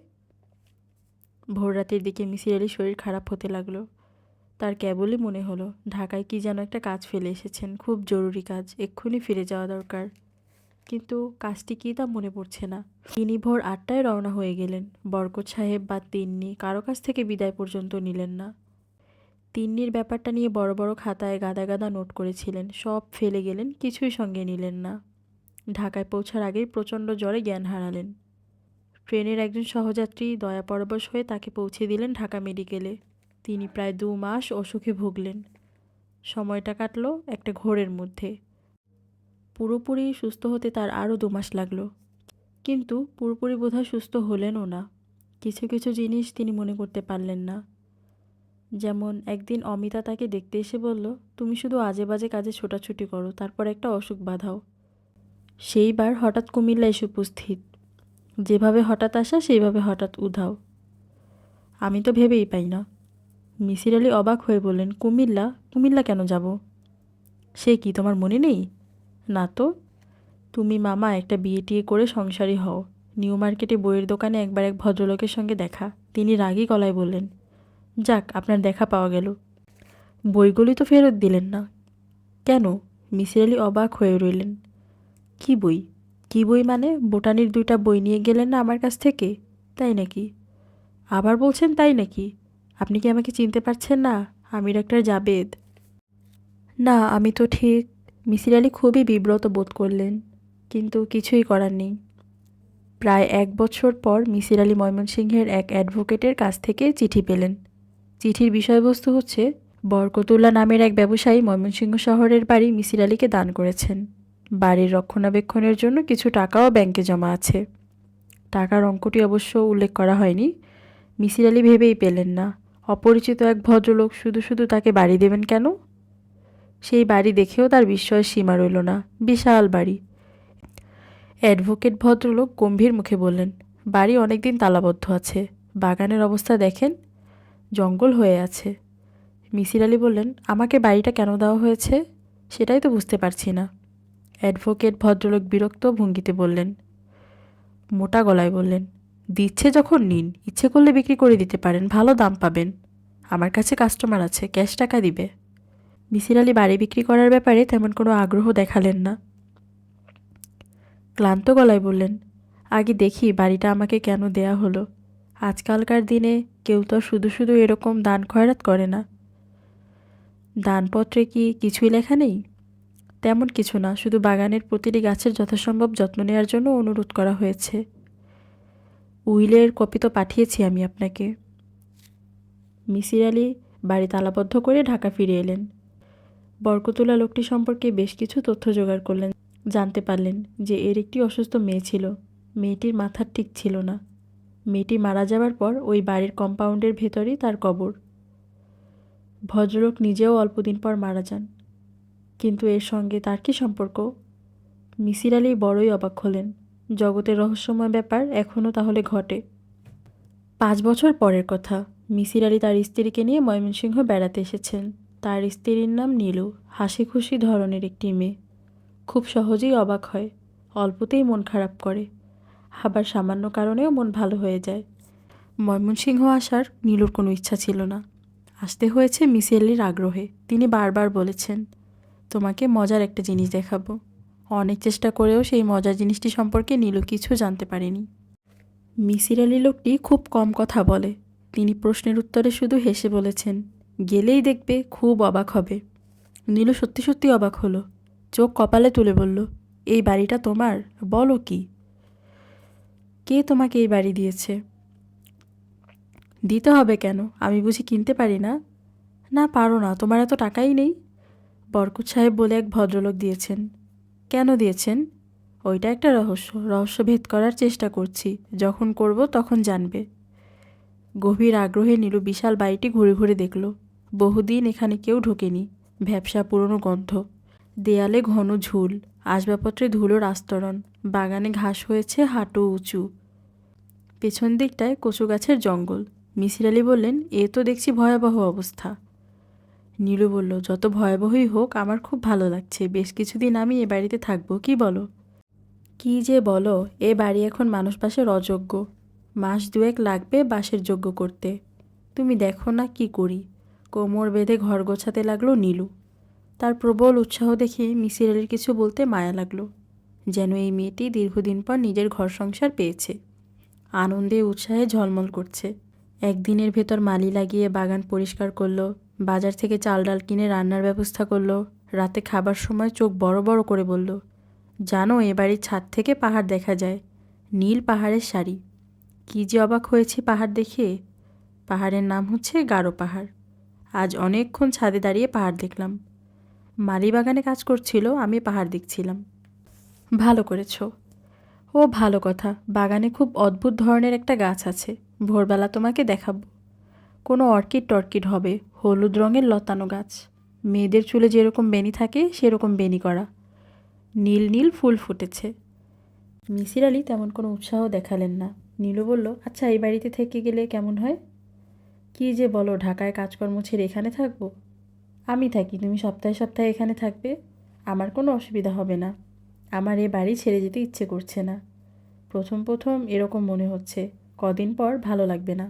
ভোররাতের দিকে মিসির আলির শরীর খারাপ হতে লাগলো। তার কেবলই মনে হলো ঢাকায় কি যেন একটা কাজ ফেলে এসেছেন, খুব জরুরি কাজ, এক্ষুনি ফিরে যাওয়া দরকার। কিন্তু কাজটি কী তা মনে পড়ছে না। তিনি ভোর 8টায় রওনা হয়ে গেলেন। বরকত সাহেব বা তিন্নি কারো কাছ থেকে বিদায় পর্যন্ত নিলেন না। তিন্নির ব্যাপারটা নিয়ে বড় বড় খাতায় গাদা গাদা নোট করেছিলেন, সব ফেলে গেলেন, কিছুই সঙ্গে নিলেন না। ঢাকায় পৌঁছার আগেই প্রচণ্ড জ্বরে জ্ঞান হারালেন। ট্রেনের একজন সহযাত্রী দয়া পরবশ হয়ে তাকে পৌঁছে দিলেন ঢাকা মেডিকেলে। তিনি প্রায় 2 মাস অসুখে ভুগলেন। সময়টা কাটল একটা ঘোরের মধ্যে। পুরোপুরি সুস্থ হতে তার আরও 2 মাস লাগলো। কিন্তু পুরোপুরি বোধহয় সুস্থ হলেনও না। কিছু কিছু জিনিস তিনি মনে করতে পারলেন না। যেমন একদিন অমিতা তাকে দেখতে এসে বলল, তুমি শুধু আজে বাজে কাজে ছোটাছুটি করো, তারপর একটা অসুখ বাঁধাও। সেইবার হঠাৎ কুমিল্লা এসে উপস্থিত। যেভাবে হঠাৎ আসা সেইভাবে হঠাৎ উধাও। আমি তো ভেবেই পাই না। মিসির আলি অবাক হয়ে বললেন, কুমিল্লা? কুমিল্লা কেন যাব? সে কি তোমার মনে নেই? না তো। তুমি মামা একটা বিয়ে টিয়ে করে সংসারী হও। নিউ মার্কেটে বইয়ের দোকানে একবার এক ভদ্রলোকের সঙ্গে দেখা। তিনি রাগী গলায় বললেন, যাক, আপনার দেখা পাওয়া গেল। বইগুলি তো ফেরত দিলেন না কেন? মিসির আলি অবাক হয়ে রইলেন। কি বই? কি বই মানে? বোটানির 2টা বই নিয়ে গেলেন না আমার কাছ থেকে? তাই নাকি? আবার বলছেন তাই নাকি? আপনি কি আমাকে চিনতে পারছেন না? আমি ডাক্তার জাবেদ। না, আমি তো ঠিক। মিসির আলি খুবই বিব্রত বোধ করলেন, কিন্তু কিছুই করার নেই। প্রায় 1 বছর পর মিসির আলি ময়মনসিংহের এক অ্যাডভোকেটের কাছ থেকে চিঠি পেলেন। চিঠির বিষয়বস্তু হচ্ছে, বরকতুল্লাহ নামের এক ব্যবসায়ী ময়মনসিংহ শহরের বাড়ি মিসির আলিকে দান করেছেন। বাড়ির রক্ষণাবেক্ষণের জন্য কিছু টাকাও ব্যাংকে জমা আছে। টাকার অঙ্কটি অবশ্য উল্লেখ করা হয়নি। মিসির আলি ভেবেই পেলেন না, অপরিচিত এক ভদ্রলোক শুধু শুধু তাকে বাড়ি দেবেন কেন? সেই বাড়ি দেখেও তার বিস্ময়ের সীমা রইল না। বিশাল বাড়ি। অ্যাডভোকেট ভদ্রলোক গম্ভীর মুখে বললেন, বাড়ি অনেকদিন তালাবদ্ধ আছে। বাগানের অবস্থা দেখেন, জঙ্গল হয়ে আছে। মিসির আলি বললেন, আমাকে বাড়িটা কেন দেওয়া হয়েছে সেটাই তো বুঝতে পারছি না। অ্যাডভোকেট ভদ্রলোক বিরক্ত ভঙ্গিতে বললেন, মোটা গলায় বললেন, দিচ্ছে যখন নিন, ইচ্ছে করলে বিক্রি করে দিতে পারেন, ভালো দাম পাবেন। আমার কাছে কাস্টমার আছে, ক্যাশ টাকা দিবে। মিসির আলি বাড়ি বিক্রি করার ব্যাপারে তেমন কোনো আগ্রহ দেখালেন না। ক্লান্ত গলায় বললেন, আগে দেখি বাড়িটা আমাকে কেন দেয়া হলো। আজকালকার দিনে কেউ তো শুধু শুধু এরকম দান খয়রাত করে না। দানপত্রে কি কিছুই লেখা নেই? তেমন কিছু না, শুধু বাগানের প্রতিটি গাছের যথাসম্ভব যত্ন নেওয়ার জন্য অনুরোধ করা হয়েছে। উইলের কপি তো পাঠিয়েছি আমি আপনাকে। মিসির আলি বাড়ি তালাবদ্ধ করে ঢাকা ফিরে এলেন। বরকতুল্লাহ লোকটি সম্পর্কে বেশ কিছু তথ্য জোগাড় করলেন। জানতে পারলেন যে এর একটি অসুস্থ মেয়ে ছিল। মেয়েটির মাথা ঠিক ছিল না। মেয়েটি মারা যাবার পর ওই বাড়ির কম্পাউন্ডের ভেতরেই তার কবর। ভদ্রলোক নিজেও অল্পদিন পর মারা যান। কিন্তু এর সঙ্গে তার কী সম্পর্ক? মিসির আলি বড়ই অবাক হলেন। জগতের রহস্যময় ব্যাপার এখনও তাহলে ঘটে। 5 বছর পরের কথা। মিসির আলি তার স্ত্রীকে নিয়ে ময়মনসিংহ বেড়াতে এসেছেন। তার স্ত্রীর নাম নীলু, হাসি খুশি ধরনের একটি মেয়ে। খুব সহজেই অবাক হয়, অল্পতেই মন খারাপ করে, আবার সামান্য কারণেও মন ভালো হয়ে যায়। ময়মনসিংহ আসার নীলুর কোনো ইচ্ছা ছিল না। আসতে হয়েছে মিসির আলির আগ্রহে। তিনি বারবার বলেছেন, তোমাকে মজার একটা জিনিস দেখাবো। অনেক চেষ্টা করেও সেই মজার জিনিসটি সম্পর্কে নীলু কিছু জানতে পারেনি। মিসির আলি লোকটি খুব কম কথা বলে। তিনি প্রশ্নের উত্তরে শুধু হেসে বলেছেন, গেলেই দেখবে, খুব অবাক হবে। নীলু সত্যি সত্যি অবাক হলো। চোখ কপালে তুলে বলল, এই বাড়িটা তোমার? বলো কি? কে তোমাকে এই বাড়ি দিয়েছে? দিতে হবে কেন? আমি বুঝি কিনতে পারি না? না, পারো না, তোমার এত টাকাই নেই। বরকত সাহেব বলে এক ভদ্রলোক দিয়েছেন। কেন দিয়েছেন? ওইটা একটা রহস্য ভেদ করার চেষ্টা করছি। যখন করব তখন জানবে। গভীর আগ্রহে নীলু বিশাল বাড়িটি ঘুরে ঘুরে দেখল। বহুদিন এখানে কেউ ঢোকেনি। ভ্যাপসা পুরনো গন্ধ, দেয়ালে ঘন ঝুল, আসবাবপত্রে ধুলোর আস্তরণ, বাগানে ঘাস হয়েছে হাঁটু উঁচু। পেছন দিকটায় কচু গাছের জঙ্গল। মিসির আলি বললেন, এ তো দেখছি ভয়াবহ অবস্থা। নীলু বলল, যত ভয়াবহই হোক, আমার খুব ভালো লাগছে। বেশ কিছুদিন আমি এ বাড়িতে থাকবো, কি বলো? কি যে বলো, এ বাড়ি এখন মানুষ বাসের অযোগ্য। মাস 2 লাগবে বাসের যোগ্য করতে। তুমি দেখো না কি করি। কোমর বেঁধে ঘর গোছাতে লাগলো নীলু। তার প্রবল উৎসাহ দেখে মিসির আলির কিছু বলতে মায়া লাগলো। যেন এই মেয়েটি দীর্ঘদিন পর নিজের ঘর সংসার পেয়েছে। আনন্দে উৎসাহে ঝলমল করছে। একদিনের ভেতর মালি লাগিয়ে বাগান পরিষ্কার করলো, বাজার থেকে চাল ডাল কিনে রান্নার ব্যবস্থা করলো। রাতে খাবার সময় চোখ বড় বড় করে বলল, জানো, এ বাড়ির ছাদ থেকে পাহাড় দেখা যায়, নীল পাহাড়ের সারি। কী যে অবাক হয়েছি পাহাড় দেখে। পাহাড়ের নাম হচ্ছে গারো পাহাড়। আজ অনেকক্ষণ ছাদে দাঁড়িয়ে পাহাড় দেখলাম। মালি বাগানে কাজ করছিল, আমি পাহাড় দেখছিলাম। ভালো করেছো। ও ভালো কথা, বাগানে খুব অদ্ভুত ধরনের একটা গাছ আছে। ভোরবেলা তোমাকে দেখাবো। কোনো অর্কিড টর্কিড হবে, হলুদ রঙের লতানো গাছ। মেয়েদের চুলে যেরকম বেনি থাকে সেরকম বেনি করা। নীল নীল ফুল ফুটেছে। মিসির আলি তেমন কোনো উৎসাহ দেখালেন না। নীলু বলল, আচ্ছা, এই বাড়িতে থেকে গেলে কেমন হয়? কী যে বলো, ঢাকায় কাজকর্ম ছেড়ে এখানে থাকবো? আমি থাকি, তুমি সপ্তাহে সপ্তাহে এখানে থাকবে। আমার কোনো অসুবিধা হবে না। আমার এ বাড়ি ছেড়ে যেতে ইচ্ছে করছে না। প্রথম প্রথম এরকম মনে হচ্ছে, কদিন পর ভালো লাগবে না।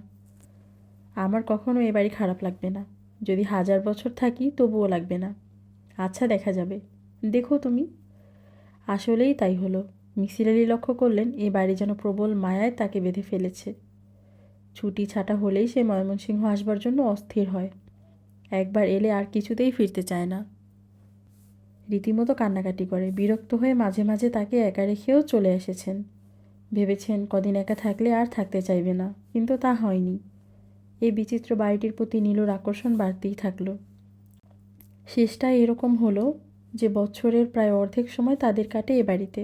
আমার কখনো এ বাড়ি খারাপ লাগবে না। যদি 1000 বছর থাকি তবুও লাগবে না। আচ্ছা, দেখা যাবে। দেখো তুমি। আসলেই তাই হলো। মিসির আলি লক্ষ্য করলেন এ বাড়ি যেন প্রবল মায়ায় তাকে বেঁধে ফেলেছে। ছুটি ছাটা হলেই সে ময়মনসিংহ আসবার জন্য অস্থির হয়। একবার এলে আর কিছুতেই ফিরতে চায় না। রীতিমতো কান্নাকাটি করে। বিরক্ত হয়ে মাঝে মাঝে তাকে একা রেখেও চলে এসেছেন। ভেবেছেন কদিন একা থাকলে আর থাকতে চাইবে না, কিন্তু তা হয়নি। এই বিচিত্র বাড়িটির প্রতি নীলুর আকর্ষণ বাড়তেই থাকলো। শেষটায় এরকম হলো যে বছরের প্রায় অর্ধেক সময় তাদের কাটে এ বাড়িতে।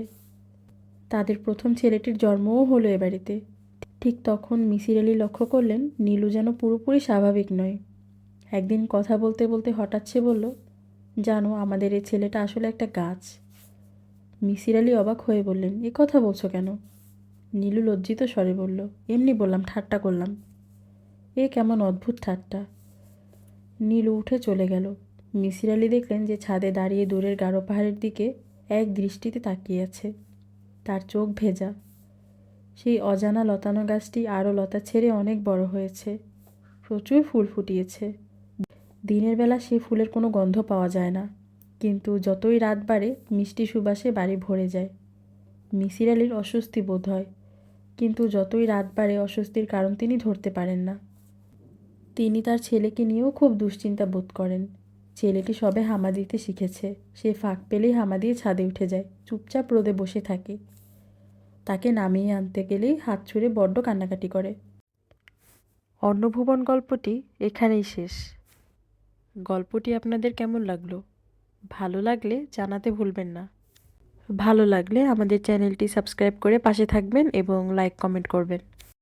তাদের প্রথম ছেলেটির জন্মও হলো এ বাড়িতে। ঠিক তখন মিসির আলি লক্ষ্য করলেন নীলু যেন পুরোপুরি স্বাভাবিক নয়। একদিন কথা বলতে বলতে হঠাৎ সে বলল, জানো, আমাদের এই ছেলেটা আসলে একটা গাছ। মিসির আলি অবাক হয়ে বললেন, এ কথা বলছো কেন? নীলু লজ্জিত স্বরে বলল, এমনি বললাম, ঠাট্টা করলাম। এ কেমন অদ্ভুত ঠাট্টা। নীলু উঠে চলে গেল। মিসির আলি দেখলেন যে ছাদে দাঁড়িয়ে দূরের গারো পাহাড়ের দিকে এক দৃষ্টিতে তাকিয়ে আছে। তার চোখ ভেজা। সেই অজানা লতানো গাছটি আরও লতা ছেড়ে অনেক বড় হয়েছে, প্রচুর ফুল ফুটিয়েছে। দিনের বেলা সেই ফুলের কোনো গন্ধ পাওয়া যায় না, কিন্তু যতই রাত বাড়ে মিষ্টি সুবাসে বাড়ি ভরে যায়। মিসির আলির অস্বস্তি বোধ হয়, কিন্তু যতই রাত বাড়ে অস্বস্তির কারণ তিনি ধরতে পারেন না। তিনি তার ছেলেকে নিয়েও খুব দুশ্চিন্তা বোধ করেন। ছেলেটি সবে হামা দিতে শিখেছে, সে ফাঁক পেলেই হামা দিয়ে ছাদে উঠে যায়, চুপচাপ রোদে বসে থাকে। তাকে নামিয়ে আনতে গেলেই হাত ছুঁড়ে বড্ড কান্নাকাটি করে। অন্নভুবন গল্পটি এখানেই শেষ। গল্পটি আপনাদের কেমন লাগলো? ভালো লাগলে জানাতে ভুলবেন না। ভালো লাগলে আমাদের চ্যানেলটি সাবস্ক্রাইব করে পাশে থাকবেন এবং লাইক কমেন্ট করবেন।